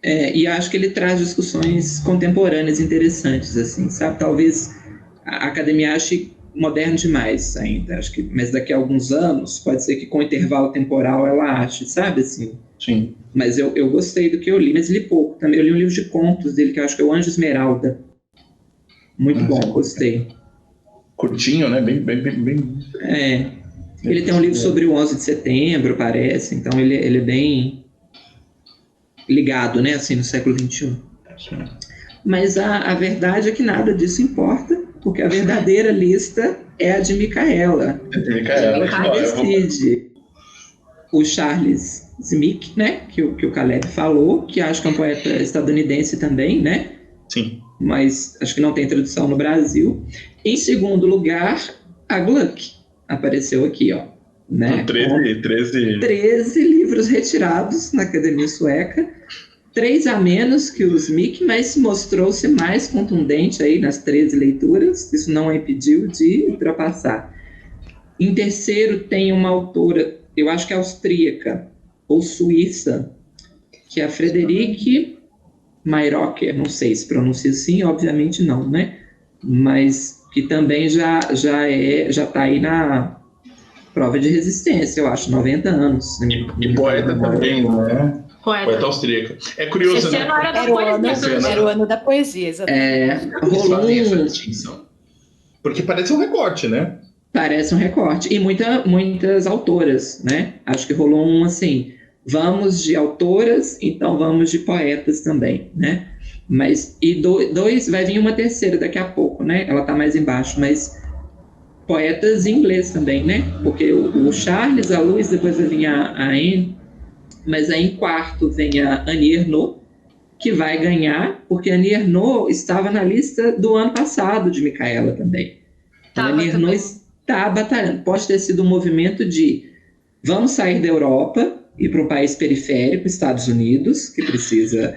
E acho que ele traz discussões contemporâneas interessantes, assim, sabe? Talvez a academia ache moderno demais ainda, acho que, mas daqui a alguns anos, pode ser que com intervalo temporal ela ache, sabe, assim? Sim. Mas eu gostei do que eu li, mas li pouco também. Eu li um livro de contos dele, que eu acho que é o Anjo Esmeralda. Muito bom, gostei. Curtinho, né? Bem... Ele tem um livro sobre o 11 de setembro, parece, então ele é bem ligado, né, assim, no século XXI. Sim. Mas a verdade é que nada disso importa, porque a verdadeira lista é a de Micaela. Ela que decide. O Charles Smith, né, que o Caleb falou, que acho que é um poeta estadunidense também, né? Sim. Mas acho que não tem tradução no Brasil. Em segundo lugar, a Gluck apareceu aqui, ó. Né? 13 livros retirados na Academia Sueca. 3 a menos que o Smith, mas mostrou-se mais contundente aí nas 13 leituras. Isso não a impediu de ultrapassar. Em terceiro tem uma autora, eu acho que é austríaca ou suíça, que é a Friederike Mayrhofer, não sei se pronuncia assim, obviamente não, né? Mas que também já está aí na prova de resistência, eu acho, 90 anos. E poeta também, né? Poeta austríaca. É curioso, esse né? Era o ano da poesia, exatamente. Rolou essa distinção. Porque parece um recorte, né? Parece um recorte. E muitas autoras, né? Acho que rolou um assim, vamos de autoras, então vamos de poetas também, né? Mas, dois, vai vir uma terceira daqui a pouco, né? Ela tá mais embaixo, mas poetas em inglês também, né? Porque o Charles, a Louise, depois vai vir a Anne, mas aí em quarto vem a Annie Ernaux, que vai ganhar, porque a Annie Ernaux estava na lista do ano passado de Micaela também. Então, a Annie Ernaux está batalhando. Pode ter sido um movimento de vamos sair da Europa e para um país periférico, Estados Unidos, que precisa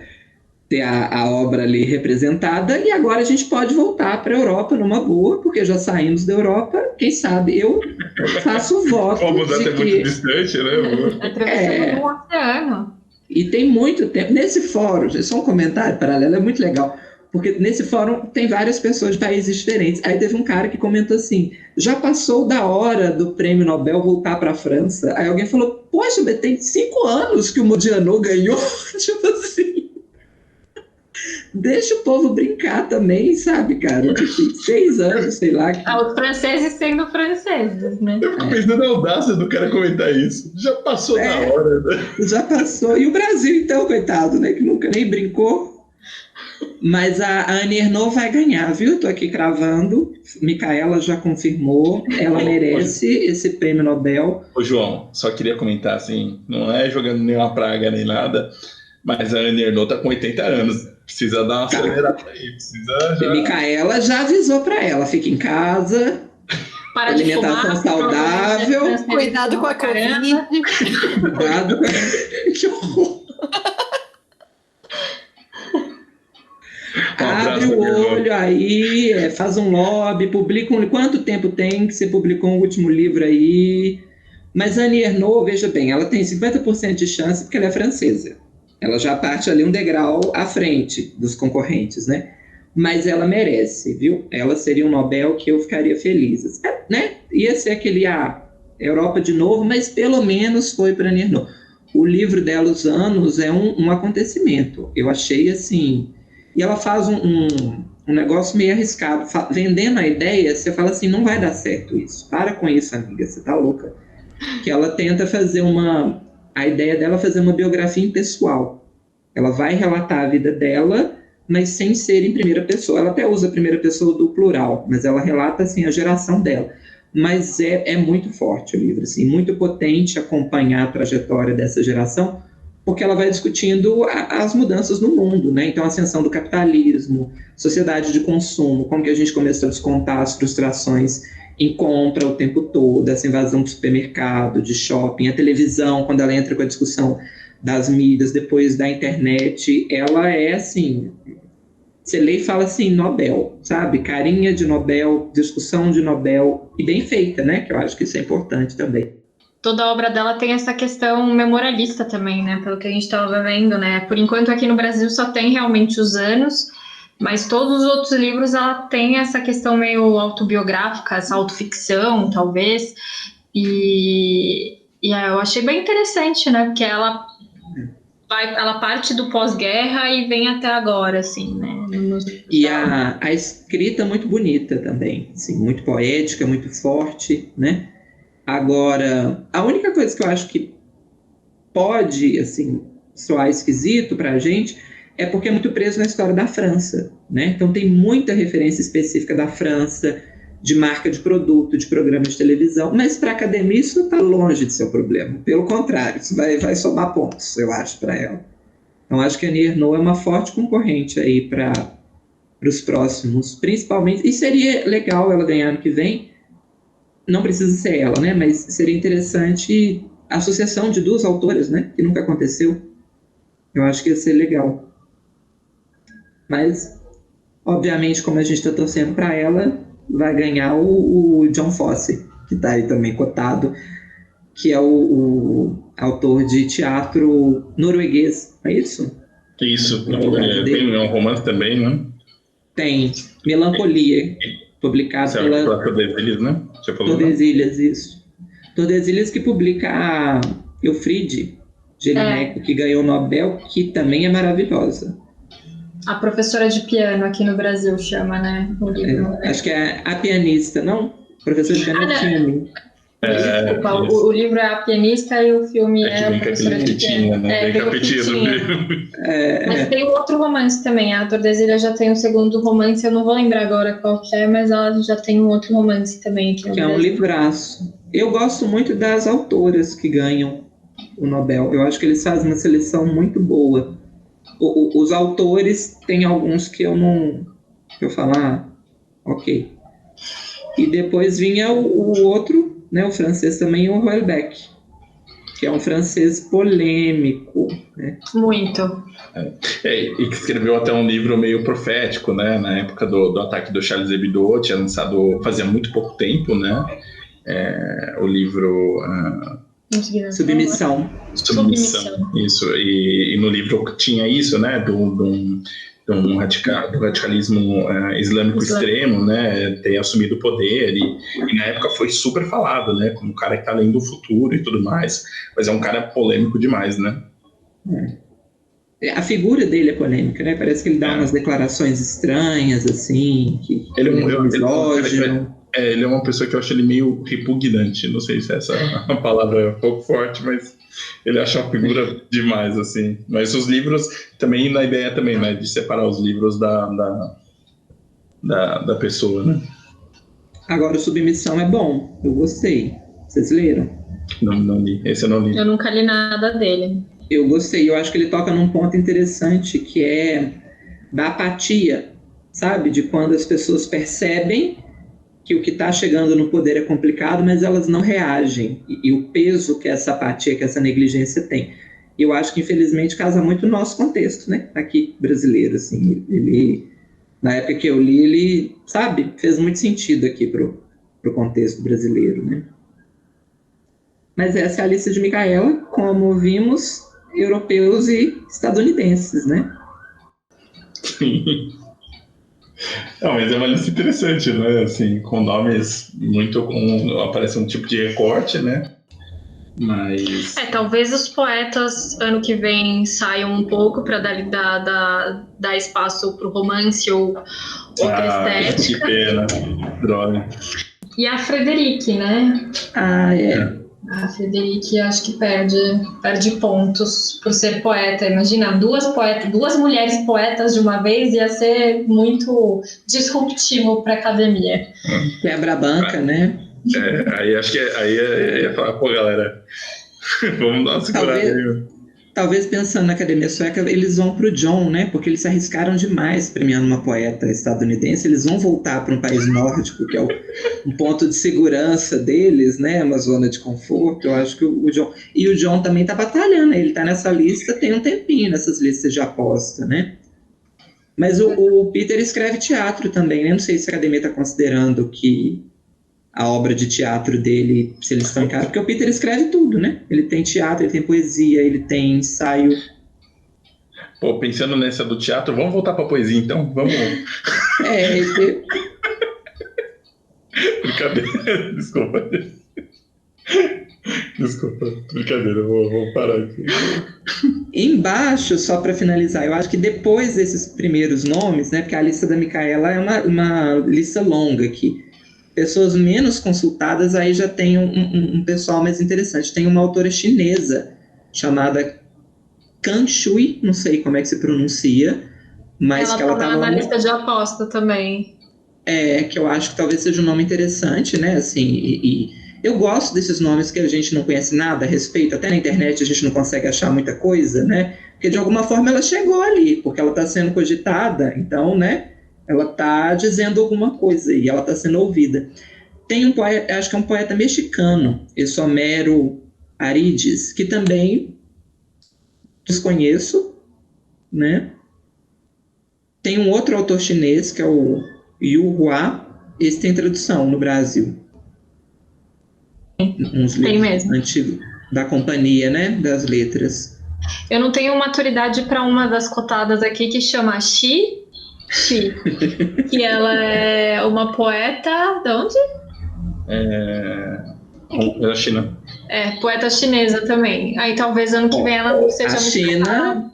ter a obra ali representada, e agora a gente pode voltar para a Europa numa boa, porque já saímos da Europa, quem sabe eu faço voto Vamos de até que... muito distante, né? Atravessando um oceano. E tem muito tempo, nesse fórum, só um comentário paralelo, é muito legal, porque nesse fórum tem várias pessoas de países diferentes. Aí teve um cara que comentou assim, já passou da hora do prêmio Nobel voltar para a França? Aí alguém falou, poxa, mas tem 5 anos que o Modiano ganhou, tipo assim... Deixa o povo brincar também, sabe, cara? 6 anos, sei lá. Os franceses sendo franceses, né? Eu fico pensando na audácia do cara comentar isso. Já passou da hora, né? Já passou. E o Brasil, então, coitado, né? Que nunca nem brincou. Mas a Annie Ernaux vai ganhar, viu? Tô aqui cravando. Micaela já confirmou. Ela merece esse prêmio Nobel. Ô, João, só queria comentar assim, não é jogando nenhuma praga nem nada, mas a Annie Ernaux tá com 80 anos. Precisa dar uma acelerada aí. Já... Micaela já avisou para ela, fica em casa, para alimentação de fumar, saudável, cuidado com a Covid. Cuidado com a... Que horror. Abre o olho aí, faz um lobby, publica quanto tempo tem que você publicou um último livro aí. Mas a Annie Ernaux, veja bem, ela tem 50% de chance porque ela é francesa. Ela já parte ali um degrau à frente dos concorrentes, né? Mas ela merece, viu? Ela seria um Nobel que eu ficaria feliz, né? Ia ser aquele, Europa de novo, mas pelo menos foi para Annie Ernaux. O livro dela, Os Anos, é um acontecimento. Eu achei assim... E ela faz um negócio meio arriscado. Vendendo a ideia, você fala assim, não vai dar certo isso. Para com isso, amiga, você tá louca. Que ela tenta fazer a ideia dela é fazer uma biografia impessoal. Ela vai relatar a vida dela, mas sem ser em primeira pessoa. Ela até usa a primeira pessoa do plural, mas ela relata assim, a geração dela. Mas é muito forte o livro, assim, muito potente acompanhar a trajetória dessa geração, porque ela vai discutindo as mudanças no mundo, né? Então, a ascensão do capitalismo, sociedade de consumo, como que a gente começou a descontar as frustrações em compra o tempo todo, essa invasão do supermercado, de shopping, a televisão, quando ela entra com a discussão das mídias, depois da internet, ela é assim, você lê e fala assim, Nobel, sabe? Carinha de Nobel, discussão de Nobel, e bem feita, né? Que eu acho que isso é importante também. Toda a obra dela tem essa questão memorialista também, né? Pelo que a gente estava vendo, né? Por enquanto aqui no Brasil só tem realmente Os Anos, mas todos os outros livros ela tem essa questão meio autobiográfica, essa autoficção, talvez. E eu achei bem interessante, né? Porque ela parte do pós-guerra e vem até agora, assim, né? E a escrita muito bonita também, assim, muito poética, muito forte, né? Agora, a única coisa que eu acho que pode, assim, soar esquisito para a gente é porque é muito preso na história da França, né? Então tem muita referência específica da França, de marca de produto, de programa de televisão, mas para a academia isso está longe de ser o problema. Pelo contrário, isso vai somar pontos, eu acho, para ela. Então acho que a Annie Ernaux é uma forte concorrente aí para os próximos, principalmente, e seria legal ela ganhar ano que vem, não precisa ser ela, né? Mas seria interessante a associação de duas autoras, né? Que nunca aconteceu. Eu acho que ia ser legal. Mas, obviamente, como a gente está torcendo para ela, vai ganhar o John Fosse, que está aí também cotado, que é o autor de teatro norueguês, é isso? Isso, tem um romance também, né? Tem, Melancolia, publicado pela Tordesilhas, né? Tordesilhas, isso. Tordesilhas que publica a Elfriede Jelinek, que ganhou o Nobel, que também é maravilhosa. A professora de piano aqui no Brasil chama, né? O livro, né? Acho que é A Pianista, não? Professora de piano é filme. Desculpa, o livro é A Pianista e o filme é A Professora de Piano. Né? Bem capetinho. Mas tem um outro romance também. A Tordesilhas já tem um segundo romance, eu não vou lembrar agora qual que é, mas ela já tem um outro romance também. Que é um livraço. Eu gosto muito das autoras que ganham o Nobel. Eu acho que eles fazem uma seleção muito boa. Os autores, tem alguns que eu não... Eu falar, ok. E depois vinha o outro, né, o francês também, o Houellebecq, que é um francês polêmico, né? Muito. E que escreveu até um livro meio profético, né? Na época do ataque do Charles Hebdo, tinha lançado fazia muito pouco tempo, né? O livro Submissão. Isso. E no livro tinha isso, né? Do radicalismo islâmico extremo, né? Ter assumido o poder. E na época foi super falado, né? Como um cara que tá lendo o futuro e tudo mais. Mas é um cara polêmico demais, né? A figura dele é polêmica, né? Parece que ele dá umas declarações estranhas, assim, que ele é uma pessoa que eu acho ele meio repugnante. Não sei se essa palavra é um pouco forte, mas ele acha uma figura demais, assim. Mas os livros, também na ideia também, né? De separar os livros da pessoa, né? Agora, o Submissão é bom. Eu gostei. Vocês leram? Não li. Esse eu não li. Eu nunca li nada dele. Eu gostei, eu acho que ele toca num ponto interessante, que é da apatia, sabe? De quando as pessoas percebem que o que está chegando no poder é complicado, mas elas não reagem. E o peso que essa apatia, que essa negligência tem. Eu acho que, infelizmente, casa muito no nosso contexto, né? Aqui, brasileiro, assim. Ele, na época que eu li, ele, sabe? Fez muito sentido aqui pro contexto brasileiro, né? Mas essa é a lista de Micaela, como vimos, europeus e estadunidenses, né? Sim. Não, mas é uma lista interessante, né? Assim, com nomes muito aparece um tipo de recorte, né? Mas... talvez os poetas ano que vem saiam um pouco para dar espaço para o romance ou para estética. Que pena. Droga. E a Frederic, né? A Frederic acho que perde pontos por ser poeta. Imagina, duas mulheres poetas de uma vez ia ser muito disruptivo para a academia. Quebra a banca, né? Aí acho que ia falar, pô, galera, vamos dar uma segurada aí. Talvez pensando na Academia Sueca, eles vão para o John, né? Porque eles se arriscaram demais premiando uma poeta estadunidense. Eles vão voltar para um país nórdico, que é um ponto de segurança deles, né? Uma zona de conforto. Eu acho que o John... E o John também está batalhando. Ele está nessa lista tem um tempinho, nessas listas de aposta, né? Mas o Peter escreve teatro também, né? Não sei se a Academia está considerando que a obra de teatro dele, se eles estão em casa, porque o Peter escreve tudo, né? Ele tem teatro, ele tem poesia, ele tem ensaio. Pô, pensando nessa do teatro, vamos voltar pra poesia, então? Vamos... Brincadeira, desculpa. Brincadeira, vou parar aqui. Embaixo, só para finalizar, eu acho que depois desses primeiros nomes, né? Porque a lista da Micaela é uma lista longa aqui. Pessoas menos consultadas, aí já tem um pessoal mais interessante. Tem uma autora chinesa chamada Kan Shui, não sei como é que se pronuncia, mas que ela estava na lista de aposta também. Que eu acho que talvez seja um nome interessante, né? Assim, e eu gosto desses nomes que a gente não conhece nada a respeito, até na internet a gente não consegue achar muita coisa, né? Porque de alguma forma ela chegou ali, porque ela está sendo cogitada, então, né? Ela está dizendo alguma coisa e ela está sendo ouvida. Tem um poeta, acho que é um poeta mexicano, esse Homero Arides, que também desconheço, né? Tem um outro autor chinês, que é o Yu Hua, esse tem tradução no Brasil. Uns livros antigos da companhia, né? Das letras. Eu não tenho maturidade para uma das cotadas aqui que chama Xi, que ela é uma poeta de onde? Da China. Poeta chinesa também. Aí talvez ano que vem ela não seja a muito China cotada,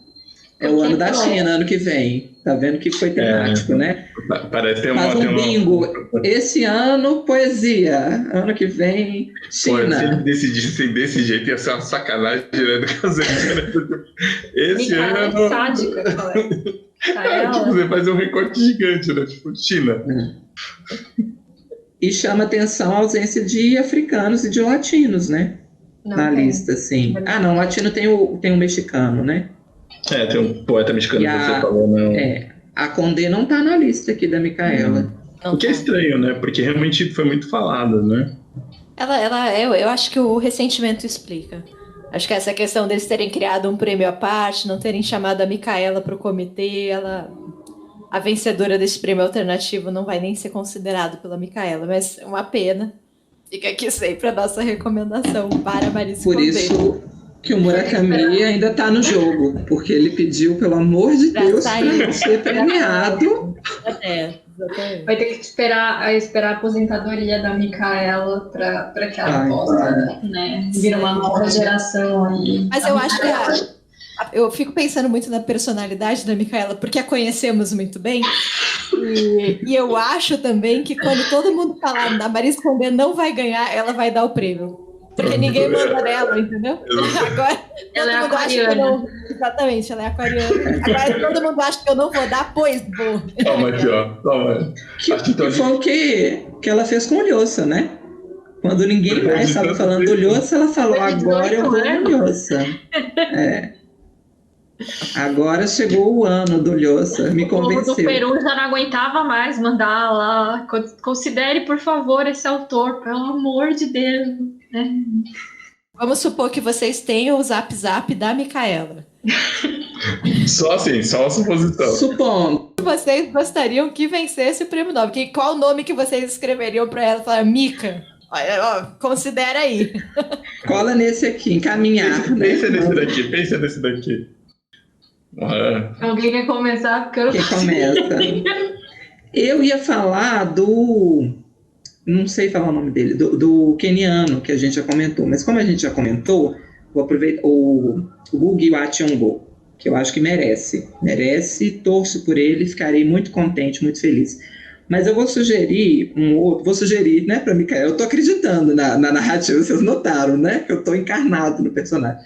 é o ano da China, ano que vem. Tá vendo que foi temático, né? Parece ter Faz um bingo. Esse ano, poesia. Ano que vem, China. Se ele decidisse desse jeito, ia ser uma sacanagem direto com as Esse ano... sádica, você faz um recorte gigante, né? Tipo, China. E chama atenção a ausência de africanos e de latinos, né? Na lista, sim. Não, latino tem o mexicano, né? Tem um poeta mexicano que você falou, não. A Condé não tá na lista aqui da Micaela. O que é estranho, né? Porque realmente foi muito falado, né? Eu acho que o ressentimento explica. Acho que essa questão deles terem criado um prêmio à parte, não terem chamado a Micaela para o comitê, a vencedora desse prêmio alternativo não vai nem ser considerada pela Micaela, mas uma pena. Fica aqui sempre a nossa recomendação para Marisa Por Condé. isso que o Murakami ainda está no jogo, porque ele pediu, pelo amor de Deus, para ser premiado. Exatamente. Vai ter que esperar a aposentadoria da Micaela para que ela possa, né, vir uma nova geração aí. Mas eu acho que eu fico pensando muito na personalidade da Micaela, porque a conhecemos muito bem. E eu acho também que quando todo mundo falar a Marisa Condé não vai ganhar, ela vai dar o prêmio. Porque ninguém manda nela, entendeu? Agora, ela é aquariana. Exatamente, ela é aquariana. Agora todo mundo acha que eu não vou dar, pois vou. Toma aqui, ó. Toma. Que foi o que ela fez com o Lhosa, né? Quando ninguém mais estava falando do Lhosa, ela falou, agora eu vou no Lhosa. Agora chegou o ano do Lhosa, me convenceu. O povo do Peru já não aguentava mais mandar lá. Considere, por favor, esse autor, pelo amor de Deus. Vamos supor que vocês tenham o Zap Zap da Micaela. Só assim, só a suposição. Supondo. Vocês gostariam que vencesse o prêmio Nobel? Qual o nome que vocês escreveriam para ela? Falar, Mica, considera aí. Cola nesse aqui, encaminhar. Pensa nesse daqui. Alguém quer começar? Quem começa? Eu ia falar do... Não sei falar o nome dele. Do keniano, que a gente já comentou. Mas como a gente já comentou, vou aproveitar o Ngugi wa Thiong'o, que eu acho que merece. Torço por ele, ficarei muito contente, muito feliz. Mas eu vou sugerir né, para Micaela. Eu tô acreditando na narrativa, vocês notaram, né? Que eu tô encarnado no personagem.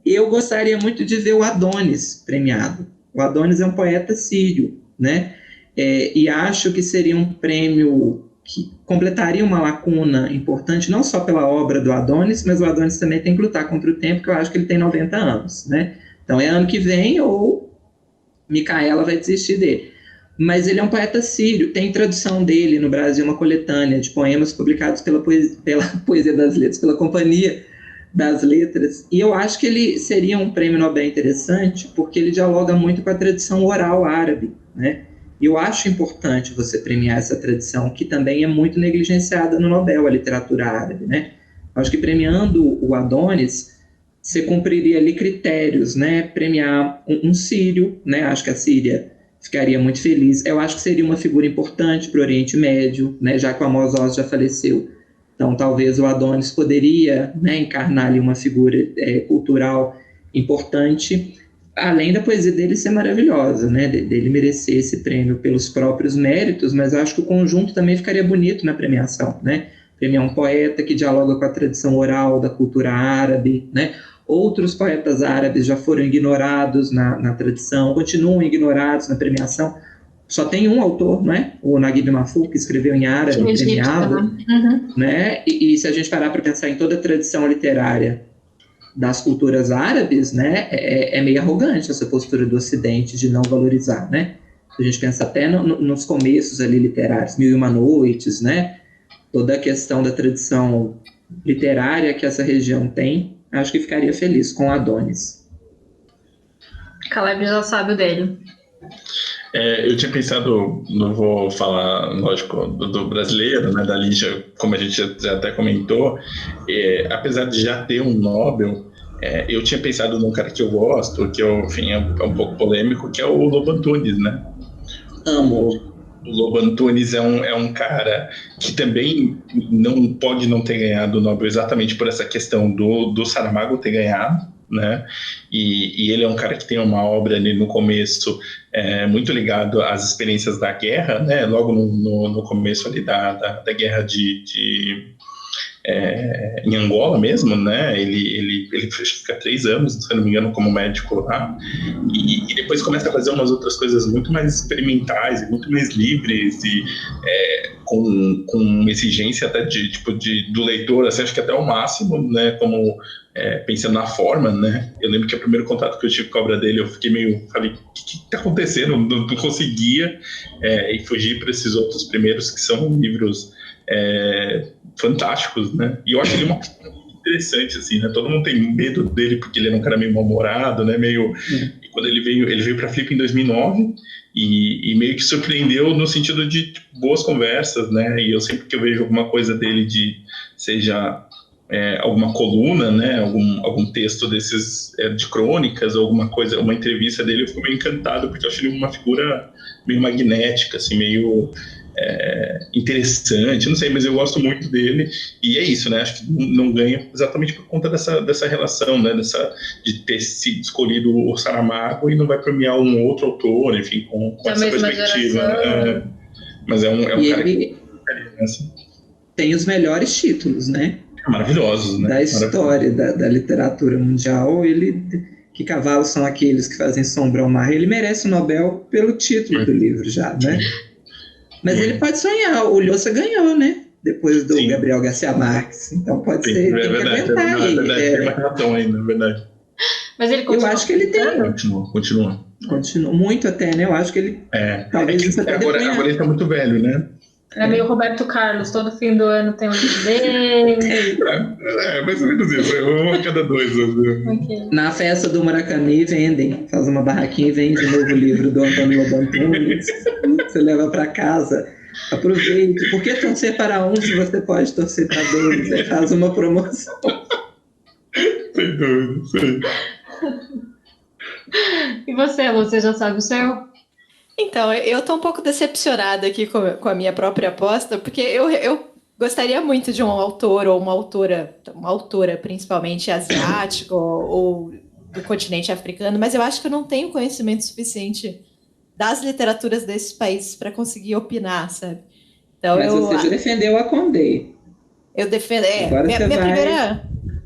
Eu gostaria muito de ver o Adonis premiado. O Adonis é um poeta sírio, né? E acho que seria um prêmio que completaria uma lacuna importante, não só pela obra do Adonis, mas o Adonis também tem que lutar contra o tempo, que eu acho que ele tem 90 anos, né? Então é ano que vem ou Micaela vai desistir dele. Mas ele é um poeta sírio, tem tradução dele no Brasil, uma coletânea de poemas publicados pela Poesia das Letras, pela Companhia das Letras, e eu acho que ele seria um prêmio Nobel interessante, porque ele dialoga muito com a tradição oral árabe, né? E eu acho importante você premiar essa tradição, que também é muito negligenciada no Nobel, a literatura árabe, né? Eu acho que premiando o Adonis, você cumpriria ali critérios, né? Premiar um sírio, né? Acho que a Síria ficaria muito feliz. Eu acho que seria uma figura importante para o Oriente Médio, né? Já que o Amos Oz já faleceu. Então, talvez o Adonis poderia, né, encarnar ali uma figura cultural importante, além da poesia dele ser maravilhosa, né, dele merecer esse prêmio pelos próprios méritos, mas acho que o conjunto também ficaria bonito na premiação, né? Premiar um poeta que dialoga com a tradição oral da cultura árabe, né? Outros poetas árabes já foram ignorados na tradição, continuam ignorados na premiação. Só tem um autor, né? O Naguib Mahfouz, que escreveu em árabe, premiado. Né? E se a gente parar para pensar em toda a tradição literária das culturas árabes, né? É meio arrogante essa postura do Ocidente de não valorizar, né? Se a gente pensa até nos começos ali literários, Mil e Uma Noites, né? Toda a questão da tradição literária que essa região tem, acho que ficaria feliz com Adonis. Caleb já sabe o dele. Eu tinha pensado, não vou falar, lógico, do brasileiro, né, da Lígia, como a gente já até comentou, apesar de já ter um Nobel, eu tinha pensado num cara que eu gosto, que enfim, é um pouco polêmico, que é o Lobo Antunes, né? Amo. O Lobo Antunes é um cara que também não pode não ter ganhado o Nobel exatamente por essa questão do Saramago ter ganhado, né? E ele é um cara que tem uma obra ali no começo muito ligado às experiências da guerra, né? Logo no começo ali da guerra em Angola mesmo, né? Ele fica 3 anos, se eu não me engano, como médico lá, e depois começa a fazer umas outras coisas muito mais experimentais e muito mais livres e com exigência até do leitor, assim, acho que até o máximo, né? Como pensando na forma, né? Eu lembro que o primeiro contato que eu tive com a obra dele, eu fiquei falei, o que tá acontecendo? Não conseguia, e fugir para esses outros primeiros, que são livros fantásticos, né? E eu acho ele uma interessante, assim, né? Todo mundo tem medo dele porque ele era um cara meio mal-humorado, né? E quando ele veio para Flip em 2009 e meio que surpreendeu no sentido de boas conversas, né? E eu sempre que eu vejo alguma coisa dele seja alguma coluna, né? Algum texto desses de crônicas, alguma coisa, uma entrevista dele, eu fico meio encantado porque eu acho ele uma figura meio magnética, assim, meio interessante, não sei, mas eu gosto muito dele, e é isso, né? Acho que não ganha exatamente por conta dessa relação, né? De ter sido escolhido o Saramago e não vai premiar um outro autor, enfim, com essa perspectiva. Mas é um cara que tem os melhores títulos, né? Maravilhosos, né? Da história da literatura mundial. Que cavalos são aqueles que fazem sombra ao mar? Ele merece o Nobel pelo título do livro já, né? Mas ele pode sonhar. O Lhosa ganhou, né? Depois do Gabriel Garcia Marques. Então pode ser. Tem que aguentar aí. Tem uma razão ainda, é verdade. Mas ele continua. Eu acho que ele tem. Continua. Continua muito até, né? Eu acho que ele. Talvez agora ele tá muito velho, né? É meio Roberto Carlos, todo fim do ano tem um livro dele. Mais ou menos isso, um a cada 2 anos. Okay. Na festa do Murakami vendem, faz uma barraquinha e vende o novo livro do Antônio Lobantunes. Você leva para casa, aproveite. Por que torcer para um se você pode torcer para 2? Você faz uma promoção. Sem dúvida, sim. E você já sabe o seu? Então, eu tô um pouco decepcionada aqui com a minha própria aposta, porque eu gostaria muito de um autor ou uma autora principalmente asiática ou do continente africano, mas eu acho que eu não tenho conhecimento suficiente das literaturas desses países para conseguir opinar, sabe? Então, mas você já defendeu a Condé. Eu defendo.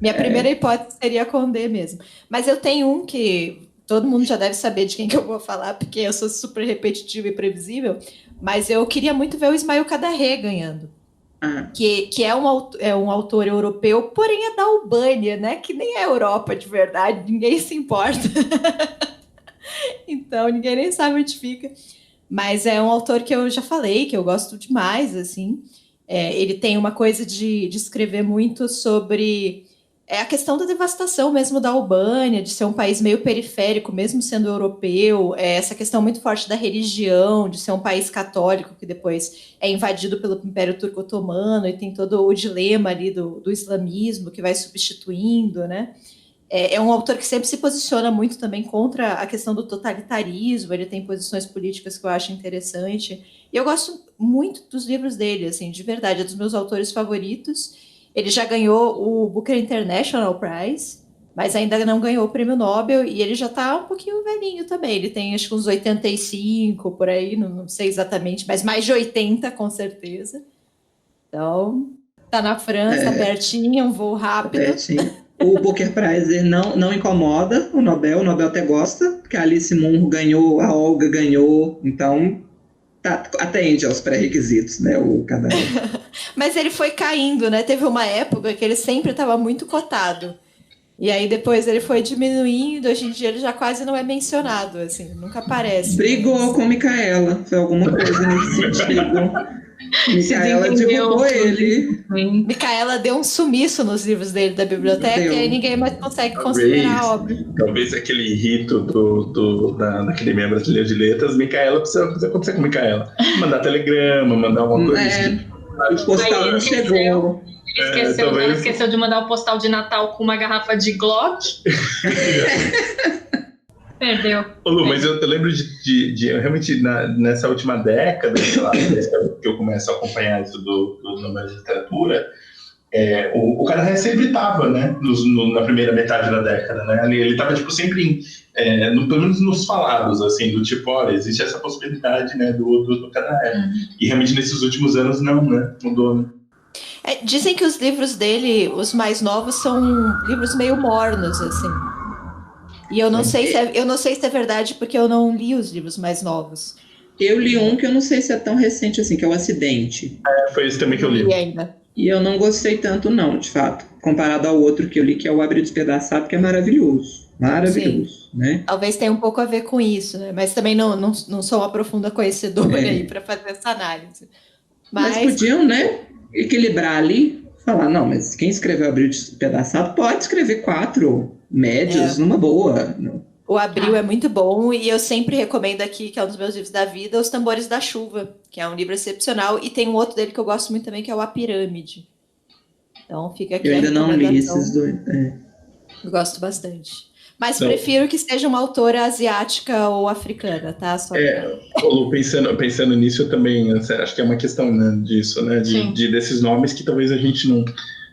Minha primeira hipótese seria a Condé mesmo. Mas eu tenho um que todo mundo já deve saber de quem que eu vou falar, porque eu sou super repetitiva e previsível, mas eu queria muito ver o Ismail Kadare ganhando. Que é um autor europeu, porém é da Albânia, né? Que nem é Europa de verdade, ninguém se importa. Então, ninguém nem sabe onde fica. Mas é um autor que eu já falei, que eu gosto demais, assim. Ele tem uma coisa de escrever muito sobre a questão da devastação mesmo da Albânia, de ser um país meio periférico, mesmo sendo europeu, essa questão muito forte da religião, de ser um país católico que depois é invadido pelo Império Turco-Otomano e tem todo o dilema ali do islamismo que vai substituindo, né? É um autor que sempre se posiciona muito também contra a questão do totalitarismo, ele tem posições políticas que eu acho interessante. E eu gosto muito dos livros dele, assim, de verdade, é dos meus autores favoritos. Ele já ganhou o Booker International Prize, mas ainda não ganhou o Prêmio Nobel, e ele já está um pouquinho velhinho também. Ele tem, acho que uns 85, por aí, não sei exatamente, mas mais de 80, com certeza. Então, tá na França, pertinho, um voo rápido. Pertinho. O Booker Prize não incomoda o Nobel até gosta, porque a Alice Munro ganhou, a Olga ganhou, então atende aos pré-requisitos, né, o Kadare. Mas ele foi caindo, né? Teve uma época que ele sempre estava muito cotado. E aí depois ele foi diminuindo, hoje em dia ele já quase não é mencionado, assim, nunca aparece. Brigou com Micaela, foi alguma coisa nesse sentido. Micaela derrubou ele. Micaela deu um sumiço nos livros dele da biblioteca e aí ninguém mais consegue considerar a obra. Talvez aquele rito da Academia Brasileira de Letras, Micaela precisa acontecer com Micaela. Mandar telegrama, mandar alguma coisa. O postal não chegou. Ela esqueceu de mandar o postal de Natal com uma garrafa de Glock. Perdeu. Ô Lu, mas eu lembro de realmente nessa última década, sei lá, que eu começo a acompanhar isso do Nobel de Literatura, o cara sempre estava, né, na primeira metade da década, né? Ele estava tipo sempre pelo menos nos falados, assim, do tipo, olha, existe essa possibilidade, né, do Kadare. E realmente nesses últimos anos não, né, mudou, né? Dizem que os livros dele, os mais novos, são livros meio mornos, assim. E eu não sei se é verdade, porque eu não li os livros mais novos. Eu li um que eu não sei se é tão recente assim, que é O Acidente. Foi esse também que eu li. Não li ainda. E eu não gostei tanto, não, de fato. Comparado ao outro que eu li, que é O Abre Despedaçado, que é maravilhoso. Maravilhoso, né? Talvez tenha um pouco a ver com isso, né? Mas também não sou uma profunda conhecedora aí para fazer essa análise. Mas podiam, né, equilibrar ali, falar, não, mas quem escreveu Abril Despedaçado pode escrever 4 médios numa boa. O Abril é muito bom e eu sempre recomendo aqui, que é um dos meus livros da vida, Os Tambores da Chuva, que é um livro excepcional. E tem um outro dele que eu gosto muito também, que é o A Pirâmide. Então fica aqui. Eu ainda não li esses dois. Eu gosto bastante. Mas prefiro que seja uma autora asiática ou africana, tá? Lu, pensando nisso, eu também acho que é uma questão, né, disso, né? Desses nomes que talvez a gente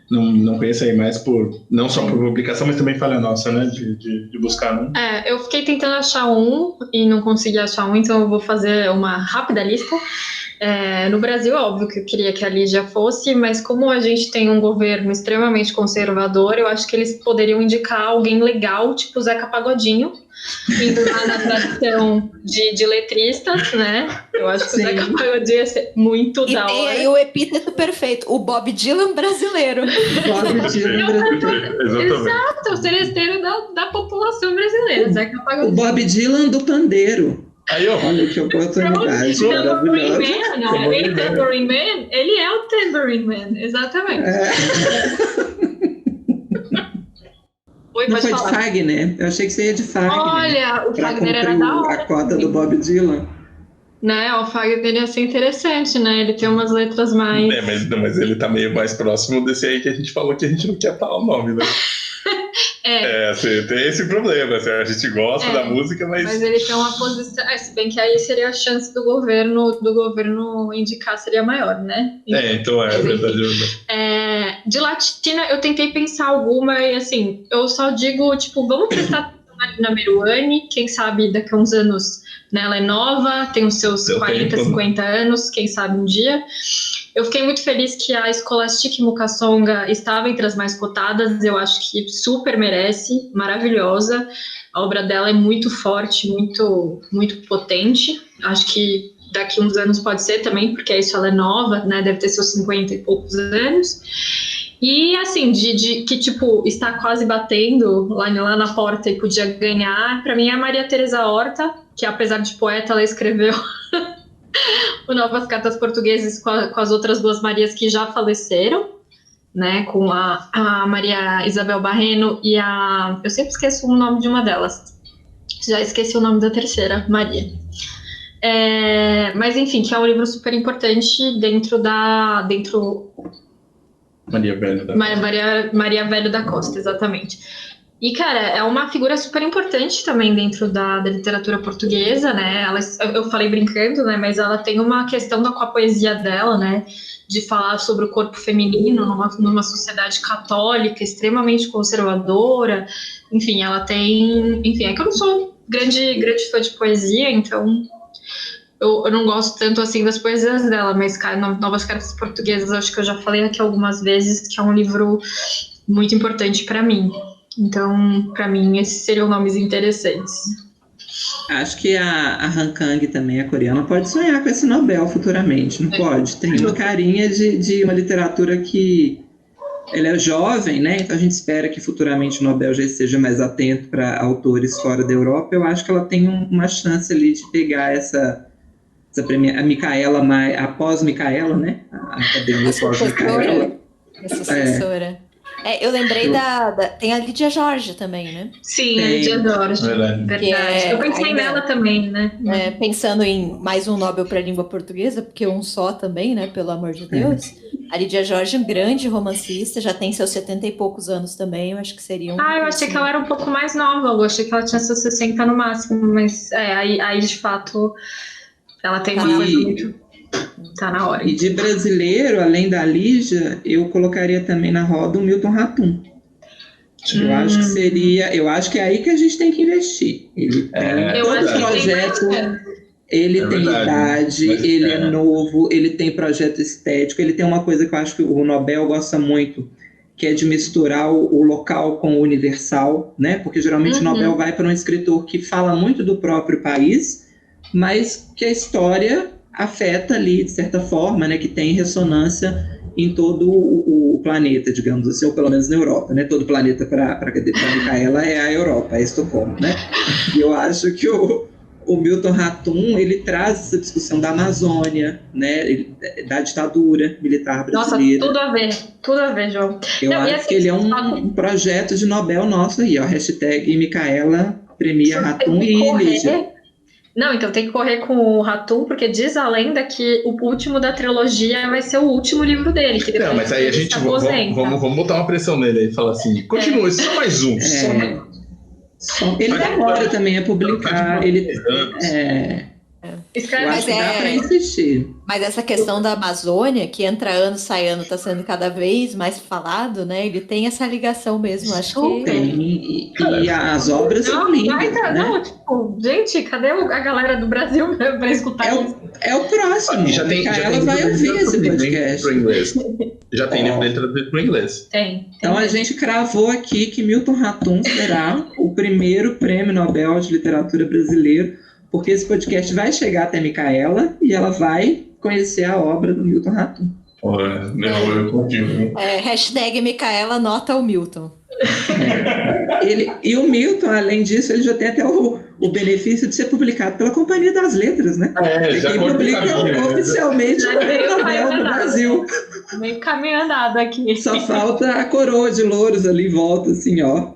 não conheça aí mais não só por publicação, mas também falha nossa, né? De buscar, né? Eu fiquei tentando achar um e não consegui achar um, então eu vou fazer uma rápida lista. No Brasil, óbvio que eu queria que a Lígia fosse, mas como a gente tem um governo extremamente conservador, eu acho que eles poderiam indicar alguém legal, tipo Zeca Pagodinho, indo lá na tradição de letristas, né? Eu acho que o Zeca Pagodinho ia ser muito da hora. E tem aí o epíteto perfeito, o Bob Dylan brasileiro. Bob Dylan brasileiro. Exato, o seresteiro da população brasileira, Zeca Pagodinho. O Bob Dylan do pandeiro. Aí, olha que oportunidade maravilhosa. Tambourine Man, ele é o Tambourine Man, exatamente. Oi, não foi falar. De Fagner? Eu achei que você ia de Fagner. Olha, o Fagner era da hora. A cota do Bob Dylan. Né, o Fagner ia ser interessante, né? Ele tem umas letras mais... Mas ele tá meio mais próximo desse aí que a gente falou que a gente não quer falar o nome, né? Assim, tem esse problema, assim, a gente gosta da música, mas ele tem uma posição... se bem que aí seria a chance do governo indicar seria maior, né? Então é verdade. De Latina, eu tentei pensar alguma e, assim, eu só digo, tipo, vamos prestar na Meruane, quem sabe daqui a uns anos, né, ela é nova, tem os seus 40, 50 anos, quem sabe um dia. Eu fiquei muito feliz que a Scholastic Mukasonga estava entre as mais cotadas, eu acho que super merece, maravilhosa. A obra dela é muito forte, muito, muito potente. Acho que daqui a uns anos pode ser também, porque isso ela é nova, né? Deve ter seus 50 e poucos anos. E assim, que tipo, está quase batendo lá na porta e podia ganhar, para mim é a Maria Teresa Horta, que apesar de poeta, ela escreveu o Novas Cartas Portuguesas com as outras duas Marias que já faleceram, né, com a Maria Isabel Barreno e eu sempre esqueço o nome de uma delas, já esqueci o nome da terceira, Maria. Mas enfim, que é um livro super importante dentro Maria Velho da Costa. Maria Velho da Costa, exatamente. E, cara, é uma figura super importante também dentro da literatura portuguesa, né? Eu falei brincando, né? Mas ela tem uma questão com a poesia dela, né? De falar sobre o corpo feminino numa sociedade católica extremamente conservadora. Enfim, ela tem... Enfim, é que eu não sou grande fã de poesia, então... Eu não gosto tanto assim das poesias dela, mas Novas Cartas Portuguesas, acho que eu já falei aqui algumas vezes que é um livro muito importante para mim. Então, para mim, esses seriam nomes interessantes. Acho que a Han Kang também, a coreana, pode sonhar com esse Nobel futuramente, não pode? Tem uma carinha de uma literatura que ela é jovem, né? Então a gente espera que futuramente o Nobel já esteja mais atento para autores fora da Europa. Eu acho que ela tem uma chance ali de pegar a Micaela, após Micaela, né? A academia pós-Micaela. A sucessora. Eu lembrei tem a Lídia Jorge também, né? Sim, a Lídia Jorge. Verdade. Eu pensei nela também, né? Pensando em mais um Nobel para a língua portuguesa, porque um só também, né? Pelo amor de Deus. A Lídia Jorge, um grande romancista, já tem seus 70 e poucos anos também, eu acho que seria um... eu achei que ela era um pouco mais nova, eu achei que ela tinha seus 60 no máximo, mas aí de fato ela tem uma coisa muito... Tá na hora. E de brasileiro, além da Lígia, eu colocaria também na roda o Milton Ratum. Eu acho que é aí que a gente tem que investir. Ele tem todo projeto Ele tem verdade, idade, mas, ele é novo, ele tem projeto estético, ele tem uma coisa que eu acho que o Nobel gosta muito, que é de misturar o local com o universal, né? Porque geralmente o Nobel vai para um escritor que fala muito do próprio país, mas que a história afeta ali, de certa forma, né? Que tem ressonância em todo o planeta, digamos assim, ou pelo menos na Europa, né? Todo planeta para Micaela é a Europa, é Estocolmo, né? E eu acho que o Milton Ratum, ele traz essa discussão da Amazônia, né, da ditadura militar brasileira. Nossa, tudo a ver, João. Eu acho assim, que ele é um projeto de Nobel nosso aí, ó, hashtag Micaela premia Ratum e Lígia. Não, então tem que correr com o Ratum, porque diz a lenda que o último da trilogia vai ser o último livro dele. Que não, mas aí a gente vamos botar uma pressão nele e falar assim, continua, só mais um. Ele demora também a publicar, ele escreve, eu acho que dá para insistir. Mas essa questão da Amazônia, que entra ano, sai ano, está sendo cada vez mais falado, né? Ele tem essa ligação mesmo, acho que... Tem, e as obras são lindas, né? Não, tipo, gente, cadê a galera do Brasil para escutar isso? É o próximo. Ela vai ouvir esse podcast. Já tem livro dele traduzido para o inglês. Tem. Então a gente cravou aqui que Milton Ratum será o primeiro prêmio Nobel de Literatura brasileiro, porque esse podcast vai chegar até Micaela e ela vai conhecer a obra do Milton Ratum. Eu confio. Hashtag Micaela nota o Milton. E o Milton, além disso, ele já tem até o benefício de ser publicado pela Companhia das Letras, né? Já quem publica oficialmente o Nobel do Brasil. Meio caminho andado aqui. Só falta a coroa de louros ali em volta, assim, ó.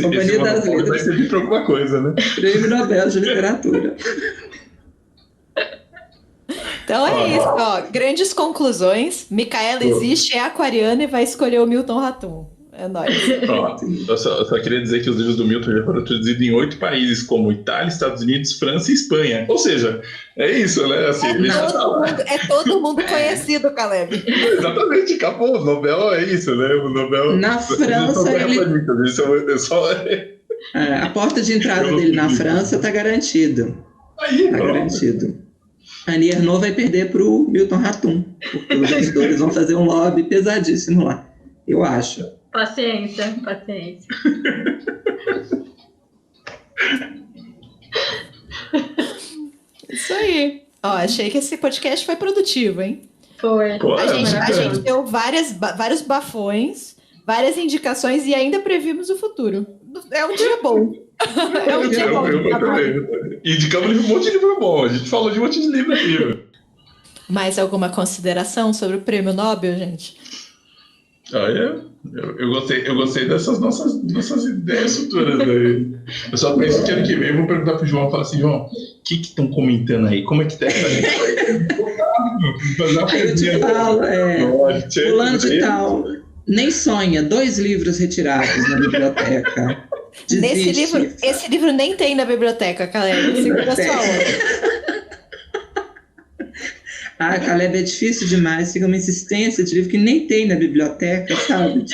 Companhia das Letras. Vai servir para alguma coisa, né? Prêmio Nobel de Literatura. Então é isso, ó. Grandes conclusões. Micaela existe, é aquariana e vai escolher o Milton Ratum. É nóis. Eu só queria dizer que os livros do Milton já foram traduzidos em 8 países, como Itália, Estados Unidos, França e Espanha. Ou seja, é isso, né? Assim, todo mundo conhecido, Caleb. Exatamente, acabou. O Nobel é isso, né? O Nobel. Na França, a porta de entrada dele na França está garantida. Está garantido. Annie Ernaux vai perder para o Milton Ratum, porque os editores vão fazer um lobby pesadíssimo lá, eu acho. Paciência. Isso aí. Ó, achei que esse podcast foi produtivo, hein? Foi. A gente deu vários bafões, várias indicações e ainda previmos o futuro. É um dia bom. É um dia bom. E indicamos um monte de livro bom. A gente falou de um monte de livro aqui. Mais alguma consideração sobre o Prêmio Nobel, gente? Eu gostei dessas nossas ideias futuras aí. Eu só penso que ano que vem eu vou perguntar pro João, falar assim, João, o que estão comentando aí? Como é que tá essa gente? Eu te falo, fulano de tal, nem sonha, 2 livros retirados na biblioteca. Esse livro nem tem na biblioteca, Caleb. Segura sua onda. Caleb, é difícil demais. Fica uma insistência de livro que nem tem na biblioteca, sabe?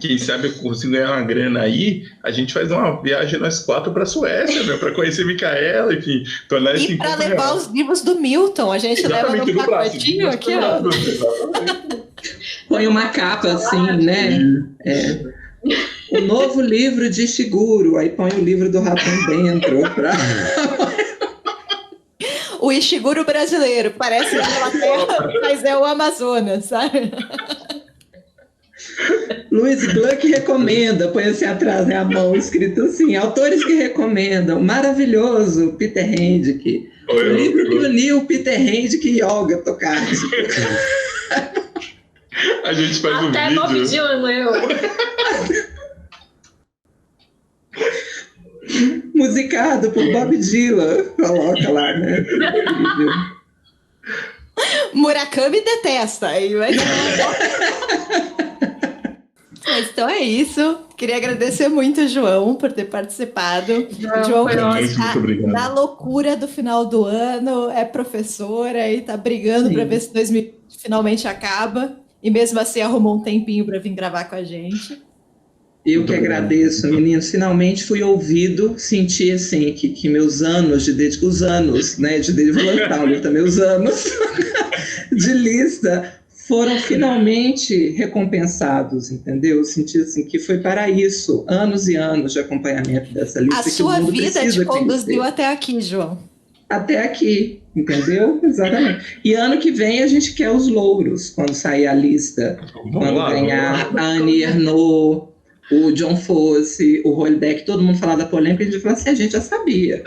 Quem sabe eu consigo ganhar uma grana aí, a gente faz uma viagem nós 4 para a Suécia, para conhecer Micaela, enfim, tornar esse para levar os livros do Milton, a gente leva no pacotinho aqui, ó. Põe uma capa assim, né? O novo livro de Ishiguro, aí põe o livro do Ratum dentro. O Ishiguro brasileiro, parece a Inglaterra, mas é o Amazonas, sabe? Luiz Gluck recomenda, põe assim atrás, né, a mão escrito assim, autores que recomendam, maravilhoso, Peter Handke. O livro que uniu Peter Handke e Olga Tokarczuk. A gente faz um vídeo. Até Bob Dylan leu. Musicado por Bob Dylan. Coloca lá, né? Murakami detesta. Aí vai... Mas então é isso. Queria agradecer muito, João, por ter participado. João que está na loucura do final do ano, é professora e está brigando para ver se 2020 finalmente acaba. E mesmo assim arrumou um tempinho para vir gravar com a gente. Eu que agradeço, meninos. Finalmente fui ouvido, senti assim que meus anos de dedicação, os anos, né, de dedicação, também os anos de lista foram finalmente recompensados, entendeu? Senti assim que foi para isso, anos e anos de acompanhamento dessa lista. A sua vida te conduziu até aqui, João. Até aqui, entendeu? Exatamente. E ano que vem a gente quer os louros, quando sair a lista, quando ganhar a Annie Ernaux, o John Fosse, o Houellebecq, todo mundo falar da polêmica, a gente vai falar assim, a gente já sabia.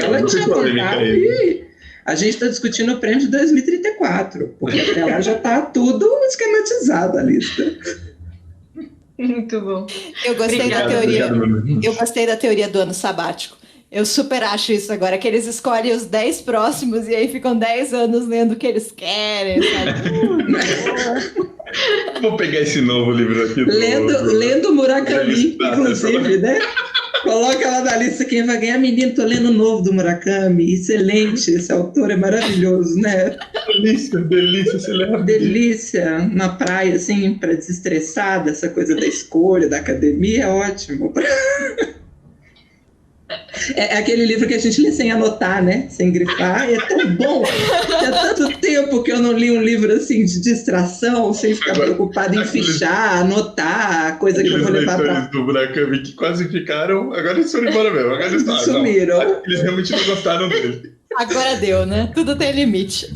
Ela tinha tentado e a gente está discutindo o prêmio de 2034, porque até lá já está tudo esquematizado a lista. Muito bom. Eu gostei da teoria. Eu gostei da teoria do ano sabático. Eu super acho isso agora, que eles escolhem os 10 próximos e aí ficam 10 anos lendo o que eles querem, sabe? Vou pegar esse novo livro aqui. Lendo Murakami, inclusive, né? Coloca lá na lista quem vai ganhar. Menino, tô lendo o novo do Murakami. Excelente, esse autor é maravilhoso, né? Delícia, você lembra? Delícia, na praia, assim, para desestressar dessa coisa da escolha, da academia, é ótimo. É aquele livro que a gente lê sem anotar, né? Sem grifar. É tão bom. Há tanto tempo que eu não li um livro assim de distração, sem ficar preocupado em fichar, anotar, coisa que eu vou levar para... do Murakami que quase ficaram, agora eles foram embora mesmo. Agora eles sumiram. Não, eles realmente não gostaram dele. Agora deu, né? Tudo tem limite.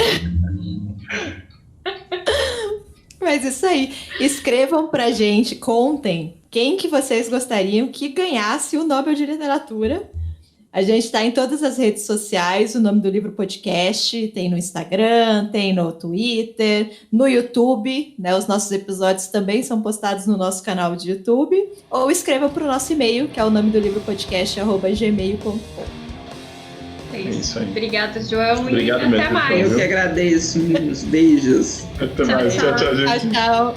Mas isso aí. Escrevam pra gente, contem quem que vocês gostariam que ganhasse o Nobel de Literatura. A gente está em todas as redes sociais, o nome do livro podcast, tem no Instagram, tem no Twitter, no YouTube, né? Os nossos episódios também são postados no nosso canal de YouTube, ou escreva para o nosso e-mail, que é o nome do livro podcast, @gmail.com. É isso aí. Obrigada, João. Obrigado e mesmo, até mais. Eu que agradeço, meninos. Beijos. Até mais. Tchau, gente. Tchau.